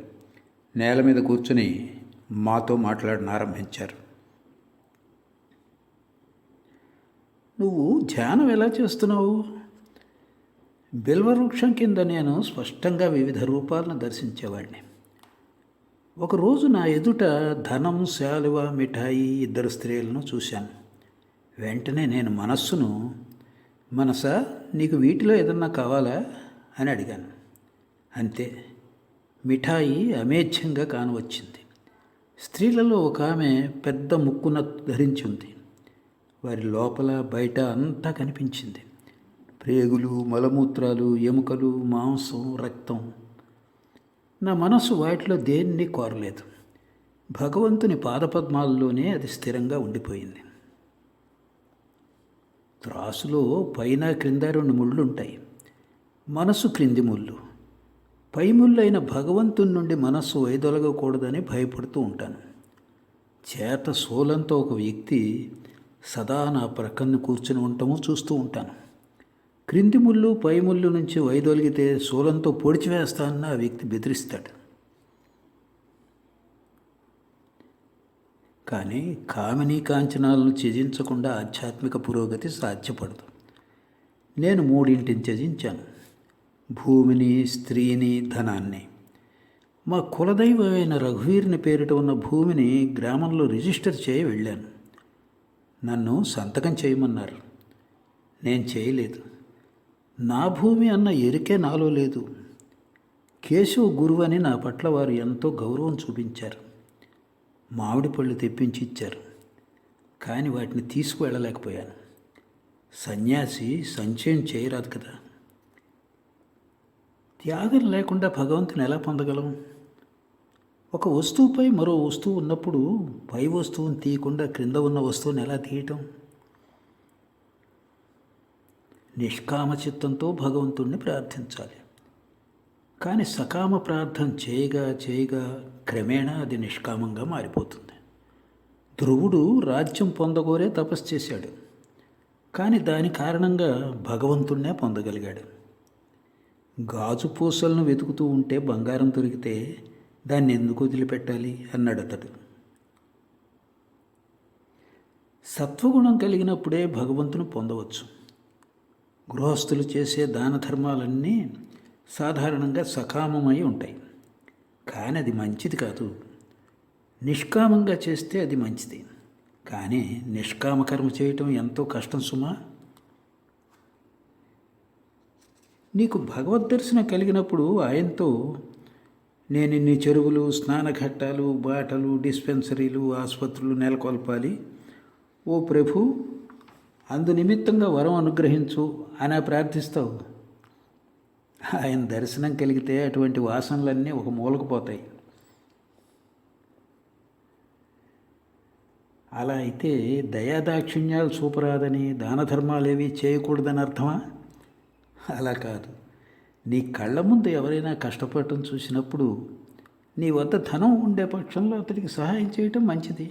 నేల మీద కూర్చుని మాతో మాట్లాడనారంభించారు. నువ్వు ధ్యానం ఎలా చేస్తున్నావు? బిల్వవృక్షం కింద నేను స్పష్టంగా వివిధ రూపాలను దర్శించేవాడిని. ఒకరోజు నా ఎదుట ధనం, శాలువ, మిఠాయి, 2 స్త్రీలను చూశాను. వెంటనే నేను మనస్సును, మనసా, నీకు వీటిలో ఏదన్నా కావాలా అని అడిగాను. అంతే, మిఠాయి అమేధ్యంగా కానవచ్చింది. స్త్రీలలో ఒక ఆమె పెద్ద ముక్కున ధరించి ఉంది. వారి లోపల బయట అంతా కనిపించింది. ప్రేగులు, మలమూత్రాలు, ఎముకలు, మాంసం, రక్తం. నా మనసు వాటిలో దేన్ని కోరలేదు. భగవంతుని పాదపద్మాల్లోనే అది స్థిరంగా ఉండిపోయింది. త్రాసులో పైన క్రింద 2 ముళ్ళుంటాయి. మనసు క్రింది ముళ్ళు. పై ముళ్ళైన భగవంతుని నుండి మనస్సు వైదొలగకూడదని భయపడుతూ ఉంటాను. చేత శూలంతో ఒక వ్యక్తి సదా నా ప్రక్కన కూర్చుని ఉండటము చూస్తూ ఉంటాను. క్రింది ముళ్ళు పై ముళ్ళు నుంచి వైదొలిగితే శూలంతో పొడిచివేస్తానని ఆ వ్యక్తి బెదిరిస్తాడు. కానీ కామినీ కాంచనాలను త్యజించకుండా ఆధ్యాత్మిక పురోగతి సాధ్యపడదు. నేను 3 త్యజించాను: భూమిని, స్త్రీని, ధనాన్ని. మా కులదైవమైన రఘువీరుని పేరిట ఉన్న భూమిని గ్రామంలో రిజిస్టర్ చేయి వెళ్ళాను. నన్ను సంతకం చేయమన్నారు. నేను చేయలేదు. నా భూమి అన్న ఎరికే నాలో లేదు. కేశవ గురువు అని నా పట్ల వారు ఎంతో గౌరవం చూపించారు. మామిడి పళ్ళు తెప్పించి ఇచ్చారు. కానీ వాటిని తీసుకువెళ్ళలేకపోయాను. సన్యాసి సంచయం చేయరాదు కదా. త్యాగం లేకుండా భగవంతుని ఎలా పొందగలం? ఒక వస్తువుపై మరో వస్తువు ఉన్నప్పుడు పై వస్తువుని తీయకుండా క్రింద ఉన్న వస్తువుని ఎలా తీయటం? నిష్కామ చిత్తంతో భగవంతుణ్ణి ప్రార్థించాలి. కానీ సకామ ప్రార్థన చేయగా చేయగా క్రమేణా అది నిష్కామంగా మారిపోతుంది. ధ్రువుడు రాజ్యం పొందగోరే తపస్సు చేశాడు. కానీ దాని కారణంగా భగవంతుణ్ణే పొందగలిగాడు. గాజు పూసలను వెతుకుతూ ఉంటే బంగారం దొరికితే దాన్ని ఎందుకు వదిలిపెట్టాలి అన్నాడు అతడు. సత్వగుణం కలిగినప్పుడే భగవంతుని పొందవచ్చు. గృహస్థులు చేసే దాన ధర్మాలన్నీ సాధారణంగా సకామమై ఉంటాయి. కానీ అది మంచిది కాదు. నిష్కామంగా చేస్తే అది మంచిది. కానీ నిష్కామకర్మ చేయటం ఎంతో కష్టం సుమా. నీకు భగవద్ దర్శనం కలిగినప్పుడు ఆయనతో నేను ఇన్ని చెరువులు, స్నానఘట్టాలు, బాటలు, డిస్పెన్సరీలు, ఆసుపత్రులు నెలకొల్పాలి, ఓ ప్రభు అందు నిమిత్తంగా వరం అనుగ్రహించు అని ప్రార్థిస్తావు. ఆయన దర్శనం కలిగితే అటువంటి వాసనలన్నీ ఒక మూలకు పోతాయి. అలా అయితే దయాదాక్షిణ్యాలు చూపరాదని, దాన ధర్మాలేవి చేయకూడదని అర్థమా? అలా కాదు. నీ కళ్ళ ముందు ఎవరైనా కష్టపడటం చూసినప్పుడు నీ వద్ద ధనం ఉండే పక్షంలో అతడికి సహాయం చేయటం మంచిది.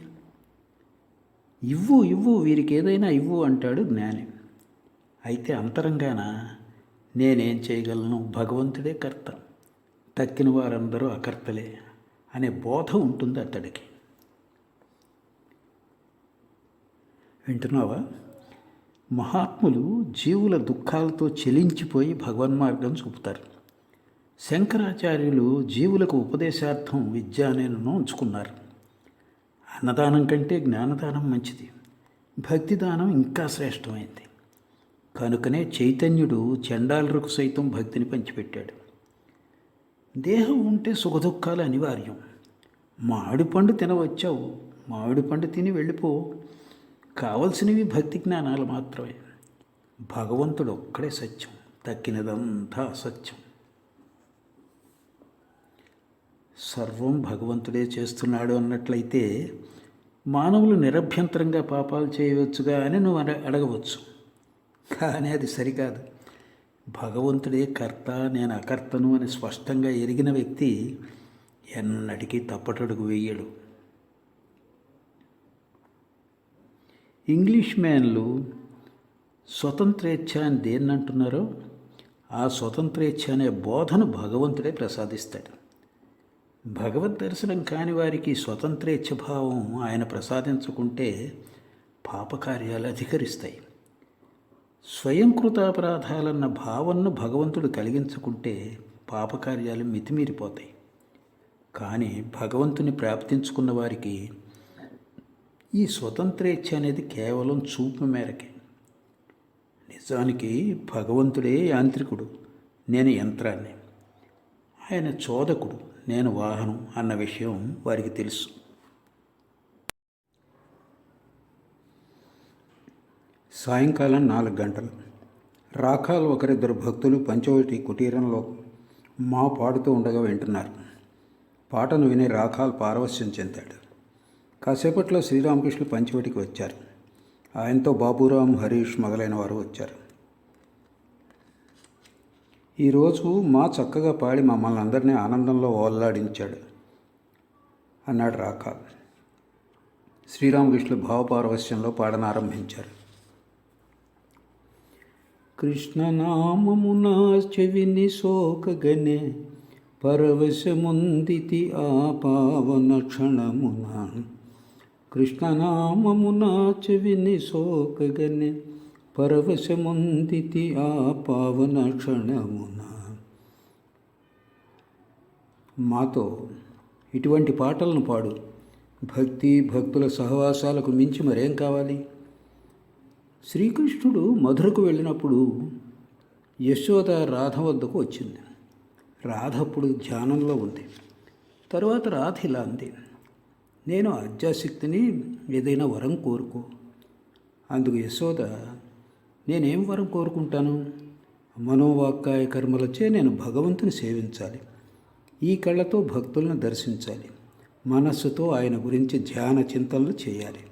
ఇవ్వు ఇవ్వు, వీరికి ఏదైనా ఇవ్వు అంటాడు జ్ఞాని. అయితే అంతరంగాన నేనేం చేయగలను, భగవంతుడే కర్త, తక్కిన వారందరూ అకర్తలే అనే బోధ ఉంటుంది అతడికి. వింటున్నావా? మహాత్ములు జీవుల దుఃఖాలతో చెలించిపోయి భగవన్మార్గం చూపుతారు. శంకరాచార్యులు జీవులకు ఉపదేశార్థం విద్యానేను ఉంచుకున్నారు. అన్నదానం కంటే జ్ఞానదానం మంచిది, భక్తిదానం ఇంకా శ్రేష్టమైంది. కనుకనే చైతన్యుడు చండాలులకు సైతం భక్తిని పంచిపెట్టాడు. దేహం ఉంటే సుఖదుఖాలు అనివార్యం. మామిడి పండు తినవచ్చావు, మామిడి పండు తిని వెళ్ళిపో. కావలసినవి భక్తి జ్ఞానాలు మాత్రమే. భగవంతుడు ఒక్కడే సత్యం, తక్కినదంతా అసత్యం. సర్వం భగవంతుడే చేస్తున్నాడు అన్నట్లయితే మానవులు నిరభ్యంతరంగా పాపాలు చేయవచ్చుగా అని నువ్వు అడగవచ్చు. కానీ అది సరికాదు. భగవంతుడే కర్త, నేను అకర్తను అని స్పష్టంగా ఎరిగిన వ్యక్తి ఎన్నటికీ తప్పటడుగు వేయడు. ఇంగ్లీష్ మ్యాన్లు స్వతంత్రేచ్ఛ అని దేన్ని అంటున్నారో ఆ స్వతంత్రేచ్ఛ అనే బోధను భగవంతుడే ప్రసాదిస్తాడు. భగవద్ దర్శనం కాని వారికి స్వతంత్రేచ్ఛ భావం ఆయన ప్రసాదించుకుంటే పాపకార్యాలు అధికరిస్తాయి. స్వయంకృతాపరాధాలన్న భావనను భగవంతుడు కలిగించుకుంటే పాపకార్యాలు మితిమీరిపోతాయి. కానీ భగవంతుని ప్రాప్తించుకున్న వారికి ఈ స్వతంత్రేచ్ఛ అనేది కేవలం చూపు మేరకే. నిజానికి భగవంతుడే యాంత్రికుడు, నేను యంత్రాన్ని. ఆయన చోదకుడు, నేను వాహనం అన్న విషయం వారికి తెలుసు. సాయంకాలం 4 గంటలు. రాఖాల్ ఒకరిద్దరు భక్తులు పంచవటి కుటీరంలో మా పాడుతూ ఉండగా వింటున్నారు. పాటను విని రాఖాల్ పారవశ్యం చెందాడు. కాసేపట్లో శ్రీరామకృష్ణులు పంచవటికి వచ్చారు. ఆయనతో బాబురాం, హరీష్ మొదలైన వారు వచ్చారు. ఈరోజు మా చక్కగా పాడి మమ్మల్ని అందరినీ ఆనందంలో ఓల్లాడించాడు అన్నాడు రాఖాల్. శ్రీరామకృష్ణులు భావపారవశ్యంలో పాడనారంభించారు. కృష్ణనామమునా చెవిని సోకగనే పరవశముందితి ఆ పావన క్షణమున. కృష్ణనామమునా చెవిని సోకగనే పరవశముందితి ఆ పావన క్షణమున. మాతో ఇటువంటి పాటలను పాడు. భక్తి భక్తుల సహవాసాలకు మించి మరేం కావాలి? శ్రీకృష్ణుడు మధురకు వెళ్ళినప్పుడు యశోద రాధ వద్దకు వచ్చింది. రాధ అప్పుడు ధ్యానంలో ఉంది. తరువాత రాధ ఇలా అంది, నేను ఆధ్యాశక్తిని, ఏదైనా వరం కోరుకో. అందుకు యశోద, నేనేం వరం కోరుకుంటాను? మనోవాక్కాయ కర్మలచే నేను భగవంతుని సేవించాలి, ఈ కళ్ళతో భక్తులను దర్శించాలి, మనస్సుతో ఆయన గురించి ధ్యాన చింతనలు చేయాలి,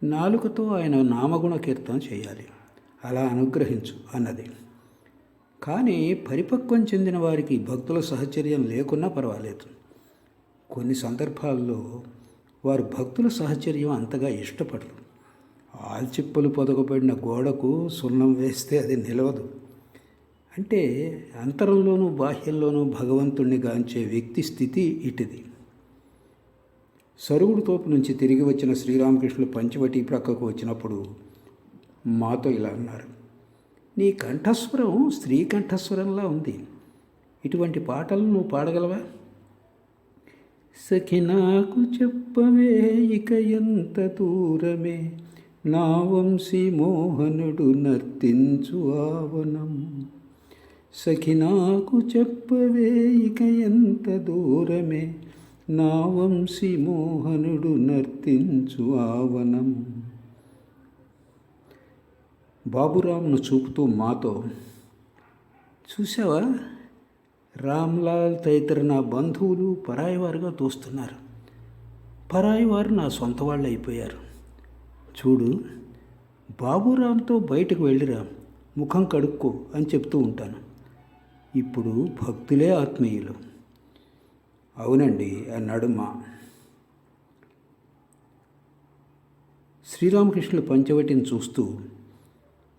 నాలుకతో ఆయన నామగుణ కీర్తన చేయాలి. అలా అనుగ్రహించు అన్నది. కానీ పరిపక్వం చెందిన వారికి భక్తుల సహచర్యం లేకున్నా పర్వాలేదు. కొన్ని సందర్భాల్లో వారు భక్తుల సహచర్యం అంతగా ఇష్టపడరు. ఆల్చిప్పలు పొదగబడిన గోడకు సున్నం వేస్తే అది నిలవదు. అంటే అంతరంలోనూ బాహ్యంలోనూ భగవంతుణ్ణి గాంచే వ్యక్తి స్థితి ఇటిది. సరుగుడు తోపు నుంచి తిరిగి వచ్చిన శ్రీరామకృష్ణులు పంచవటి ప్రక్కకు వచ్చినప్పుడు మాతో ఇలా అన్నారు, నీ కంఠస్వరం స్త్రీ కంఠస్వరంలా ఉంది. ఇటువంటి పాటలు నువ్వు పాడగలవా? సఖి నాకు చెప్పవే ఇక ఎంత దూరమే నా వంశీ మోహనుడు నర్తించు ఆవనం. సఖి నాకు చెప్పవే ఇక ఎంత దూరమే నా వంశీ మోహనుడు నర్తించు ఆవనం. బాబురామ్ను చూపుతూ మాతో, చూసావా, రామ్లాల్ తదితర నా బంధువులు పరాయివారుగా తోస్తున్నారు. పరాయివారు నా సొంత వాళ్ళు అయిపోయారు. చూడు, బాబురామ్తో బయటకు వెళ్ళిరా, ముఖం కడుక్కో అని చెప్తూ ఉంటాను. ఇప్పుడు భక్తులే ఆత్మీయులు. అవునండి అన్నాడు మా. శ్రీరామకృష్ణుల పంచవటిని చూస్తూ,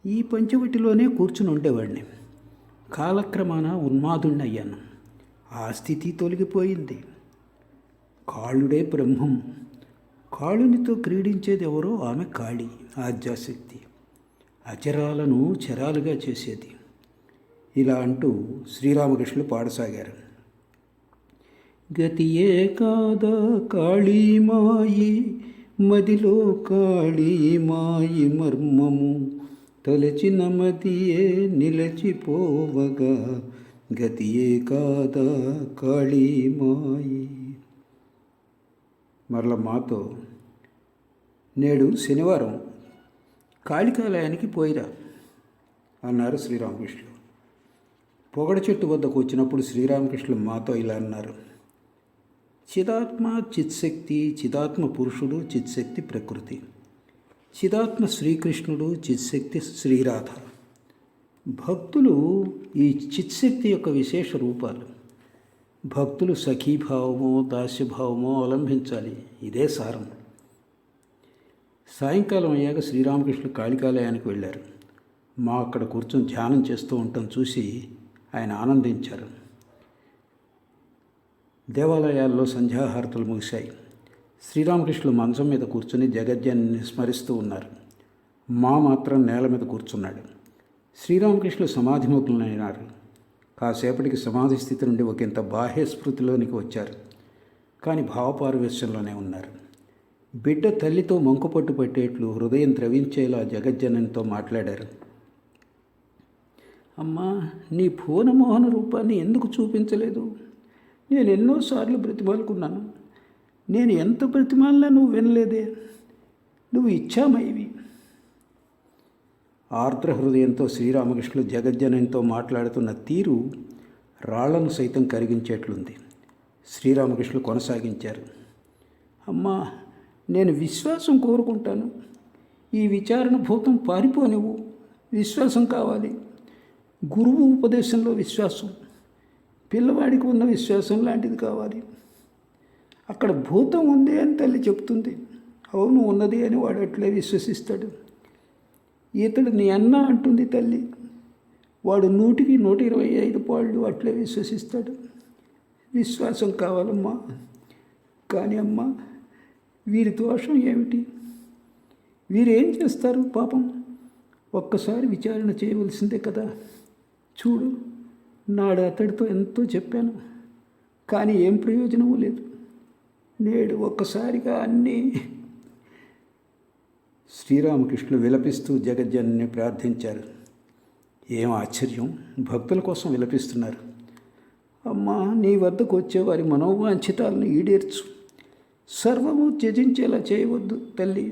ఈ పంచవటిలోనే కూర్చుని ఉండేవాడిని. కాలక్రమాన ఉన్మాదుణ్ణయ్యాను. ఆ స్థితి తొలగిపోయింది. కాళుడే బ్రహ్మం. కాళునితో క్రీడించేది ఎవరో ఆమె కాళి, ఆద్యాశక్తి. అచరాలను చరాలుగా చేసేది. ఇలా అంటూ శ్రీరామకృష్ణులు పాడసాగారు. గతియే కాదా కాళీమాయి మదిలో కాళీమాయి మర్మము తలచిన మతియే నిలచిపోవగా గతియే కాదా కాళీమాయి. మరల మాతో, నేడు శనివారం కాళికాలయానికి పోయిరా అన్నారు శ్రీరామకృష్ణులు. పొగడ చెట్టు వద్దకు వచ్చినప్పుడు శ్రీరామకృష్ణులు మాతో ఇలా అన్నారు. చిదాత్మ చిత్శక్తి, చిదాత్మ పురుషుడు, చిత్శక్తి ప్రకృతి. చిదాత్మ శ్రీకృష్ణుడు, చిత్శక్తి శ్రీరాధ. భక్తులు ఈ చిత్శక్తి యొక్క విశేష రూపాలు. భక్తులు సఖీభావమో దాస్యభావమో అవలంబించాలి. ఇదే సారం. సాయంకాలం అయ్యాక శ్రీరామకృష్ణులు కాళికాలయానికి వెళ్ళారు. మా అక్కడ కూర్చొని ధ్యానం చేస్తూ ఉండటం చూసి ఆయన ఆనందించారు. దేవాలయాల్లో సంధ్యాహారతులు ముగిశాయి. శ్రీరామకృష్ణులు మంచం మీద కూర్చుని జగజ్జనని స్మరిస్తూ ఉన్నారు. మా మాత్రం నేల మీద కూర్చున్నాడు. శ్రీరామకృష్ణులు సమాధిముఖులైనారు. కాసేపటికి సమాధి స్థితి నుండి ఒకంత బాహ్య స్మృతిలోనికి వచ్చారు. కానీ భావపారవేశ్యంలోనే ఉన్నారు. బిడ్డ తల్లితో మంకుపట్టు పట్టేట్లు హృదయం ద్రవించేలా జగజ్జననితో మాట్లాడారు. అమ్మా, నీ భువనమోహన రూపాన్ని ఎందుకు చూపించలేదు? నేను ఎన్నోసార్లు బ్రతిమాలుకున్నాను. నేను ఎంత బ్రతిమాలినా నువ్వు వినలేదే. నువ్వు ఇచ్చామైవి. ఆర్ద్ర హృదయంతో శ్రీరామకృష్ణులు జగజ్జననితో మాట్లాడుతున్న తీరు రాళ్లను సైతం కరిగించేట్లుంది. శ్రీరామకృష్ణులు కొనసాగించారు. అమ్మా, నేను విశ్వాసం కోరుకుంటాను. ఈ విచారణ భూతం పారిపోనివ్వు. విశ్వాసం కావాలి. గురువు ఉపదేశంలో విశ్వాసం, పిల్లవాడికి ఉన్న విశ్వాసం లాంటిది కావాలి. అక్కడ భూతం ఉంది అని తల్లి చెప్తుంది. అవును, ఉన్నది అని వాడు అట్లే విశ్వసిస్తాడు. ఇతడు నీ అన్న అంటుంది తల్లి. వాడు 100కి 125 పాళ్ళు అట్లే విశ్వసిస్తాడు. విశ్వాసం కావాలమ్మా. కానీ అమ్మా, వీరి దోషం ఏమిటి? వీరేం చేస్తారు పాపం? ఒక్కసారి విచారణ చేయవలసిందే కదా. చూడు, నాడు అతడితో ఎంతో చెప్పాను, కానీ ఏం ప్రయోజనమూ లేదు. నేడు ఒక్కసారిగా అన్నీ. శ్రీరామకృష్ణులు విలపిస్తూ జగజ్జనని ప్రార్థించారు. ఏం ఆశ్చర్యం, భక్తుల కోసం విలపిస్తున్నారు. అమ్మా, నీ వద్దకు వచ్చే వారి మనోవాంఛితాలను ఈడేర్చు. సర్వము త్యజించేలా చేయవద్దు తల్లి.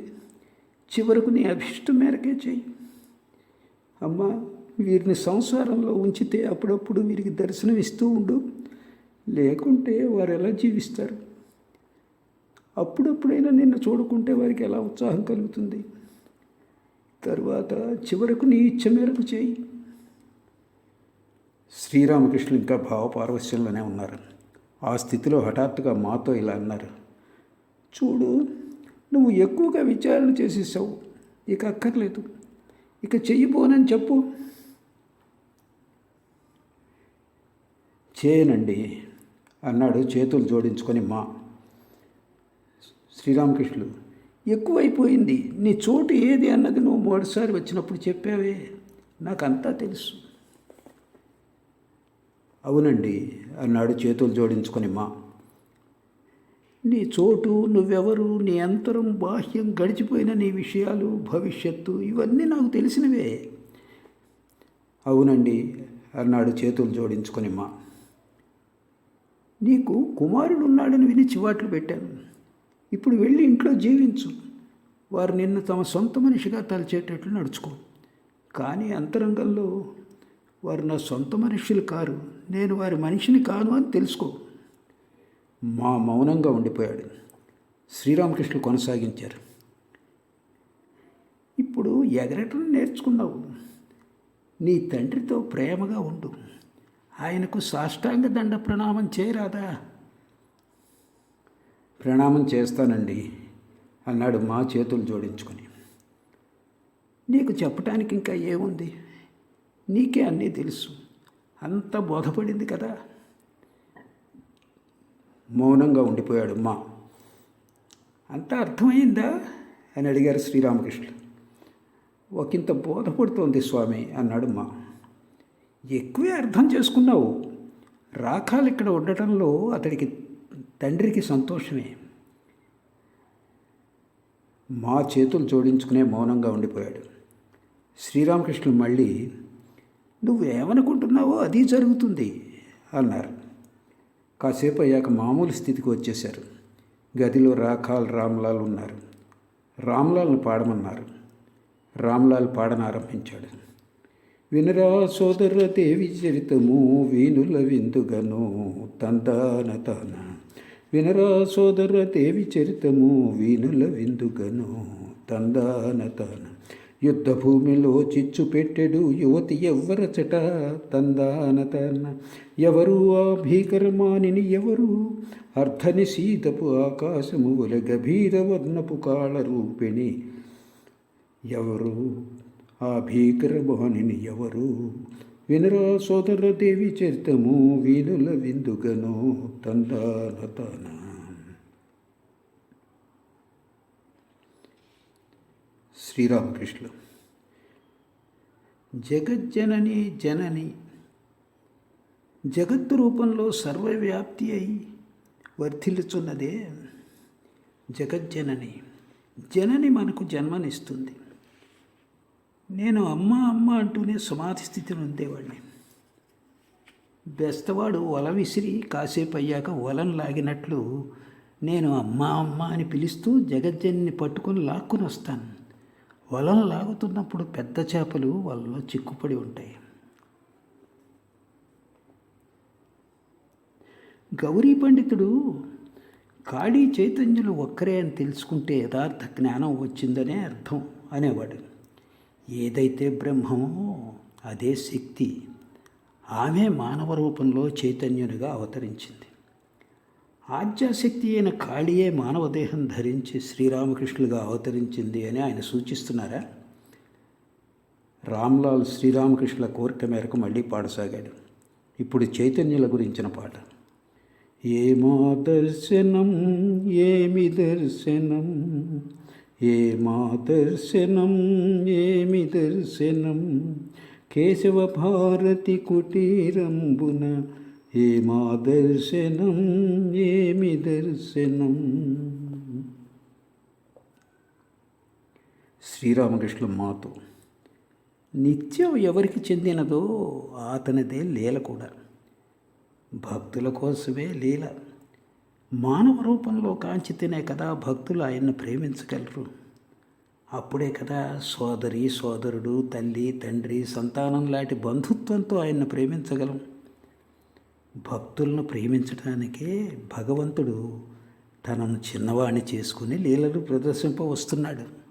చివరకు నీ అభిష్టం మేరకే చెయ్యి. అమ్మా, వీరిని సంసారంలో ఉంచితే అప్పుడప్పుడు వీరికి దర్శనం ఇస్తూ ఉండు. లేకుంటే వారు ఎలా జీవిస్తారు? అప్పుడప్పుడైనా నిన్ను చూడుకుంటే వారికి ఎలా ఉత్సాహం కలుగుతుంది? తర్వాత చివరకు నీ ఇచ్చ మేరకు చేయి. శ్రీరామకృష్ణులు ఇంకా భావపారవశ్యంలోనే ఉన్నారు. ఆ స్థితిలో హఠాత్తుగా మాతో ఇలా అన్నారు. చూడు, నువ్వు ఎక్కువగా విచారణ చేసేసావు. ఇక అక్కర్లేదు. ఇక చెయ్యిపోనని చెప్పు. చేయనండి అన్నాడు చేతులు జోడించుకొని మా. శ్రీరామకృష్ణులు, ఎక్కువైపోయింది. నీ చోటు ఏది అన్నది నువ్వు మొదటిసారి వచ్చినప్పుడు చెప్పావే. నాకంతా తెలుసు. అవునండి అన్నాడు చేతులు జోడించుకొని మా. నీ చోటు, నువ్వెవరు, నీ అంతరం, బాహ్యం, గడిచిపోయిన నీ విషయాలు, భవిష్యత్తు ఇవన్నీ నాకు తెలిసినవే. అవునండి అన్నాడు చేతులు జోడించుకొని మా. నీకు కుమారుడు ఉన్నాడని విని చివాట్లు పెట్టాను. ఇప్పుడు వెళ్ళి ఇంట్లో జీవించు. వారు నిన్ను తమ సొంత మనిషిగా తలచేటట్లు నడుచుకో. కానీ అంతరంగంలో వారు నా సొంత మనుషులు కారు, నేను వారి మనిషిని కాను అని తెలుసుకో. మా మౌనంగా ఉండిపోయాడు. శ్రీరామకృష్ణులు కొనసాగించారు. ఇప్పుడు ఎగరటం నేర్చుకున్నావు. నీ తండ్రితో ప్రేమగా ఉండు. ఆయనకు సాష్టాంగ దండ ప్రణామం చేయరాదా? ప్రణామం చేస్తానండి అన్నాడు మా చేతులు జోడించుకొని. నీకు చెప్పటానికి ఇంకా ఏముంది? నీకే అన్నీ తెలుసు. అంత బోధపడింది కదా. మౌనంగా ఉండిపోయాడు మా. అంతా అర్థమైందా అని అడిగారు శ్రీరామకృష్ణులు. ఒకంత బోధపడుతోంది స్వామి అన్నాడు మా. ఎక్కువే అర్థం చేసుకున్నావు. రాఖాలు ఇక్కడ ఉండటంలో అతడికి తండ్రికి సంతోషమే. మా చేతులు జోడించుకునే మౌనంగా ఉండిపోయాడు. శ్రీరామకృష్ణులు మళ్ళీ, నువ్వేమనుకుంటున్నావో అది జరుగుతుంది అన్నారు. కాసేపు అయ్యాక మామూలు స్థితికి వచ్చేశారు. గదిలో రాఖాల్, రామ్లాల్ ఉన్నారు. రామ్లాల్ని పాడమన్నారు. రామ్లాల్ పాడనారంభించాడు. వినరా సోదర దేవి చరితము వీనుల విందుగను తందాన తాన. వినరా సోదర దేవి చరితము వీనుల విందుగను తందాన తాన. యుద్ధ భూమిలో చిచ్చు పెట్టెడు యువతి ఎవ్వరచట తందాన తాన. ఎవరు ఆ భీకరమానిని ఎవరు? అర్ధనిశీతపు ఆకాశము వల గభీర వర్ణపు కాళ రూపిణి ఎవరు? ఆ భీకరమానిని ఎవరు? వినరా సోదర దేవి చరితము వీనుల విందుగను తందాన తాన. శ్రీరామకృష్ణులు. జగజ్జనని జనని, జగత్తు రూపంలో సర్వవ్యాప్తి అయి వర్ధిల్లుచున్నదే జగజ్జనని. జనని మనకు జన్మనిస్తుంది. నేను అమ్మ అమ్మ అంటూనే సమాధి స్థితిని ఉండేవాడిని. బెస్తవాడు వల విసిరి కాసేపు అయ్యాక వలను లాగినట్లు నేను అమ్మ అమ్మ అని పిలుస్తూ జగజ్జనని పట్టుకొని లాక్కుని వస్తాను. వలను లాగుతున్నప్పుడు పెద్ద చేపలు వలలో చిక్కుపడి ఉంటాయి. గౌరీ పండితుడు కాళీ చైతన్యులు ఒక్కరే అని తెలుసుకుంటే యథార్థ జ్ఞానం వచ్చిందనే అర్థం అనేవాడు. ఏదైతే బ్రహ్మమో అదే శక్తి. ఆమె మానవ రూపంలో చైతన్యునిగా అవతరించింది. ఆద్యాశక్తి అయిన కాళీయే మానవ దేహం ధరించి శ్రీరామకృష్ణులుగా అవతరించింది అని ఆయన సూచిస్తున్నారా? రామ్లాల్ శ్రీరామకృష్ణుల కోరిక మేరకు మళ్ళీ పాడసాగాడు. ఇప్పుడు చైతన్యుల గురించిన పాట. ఏమా దర్శనం ఏమి దర్శనం, ఏమా దర్శనం ఏమి దర్శనం, కేశవ భారతి కుటీరంబున ఏమా దర్శనం ఏమి దర్శనం. శ్రీరామకృష్ణులు మాతో, నిత్యం ఎవరికి చెందినదో అతనిదే లీల కూడా. భక్తుల కోసమే లీల. మానవ రూపంలో కాంచితేనే కదా భక్తులు ఆయన్ని ప్రేమించగలరు. అప్పుడే కదా సోదరి సోదరుడు, తల్లి తండ్రి, సంతానం లాంటి బంధుత్వంతో ఆయన్ని ప్రేమించగలం. భక్తులను ప్రేమించడానికే భగవంతుడు తనను చిన్నవాణ్ణి చేసుకుని లీలలు ప్రదర్శింప వస్తున్నాడు.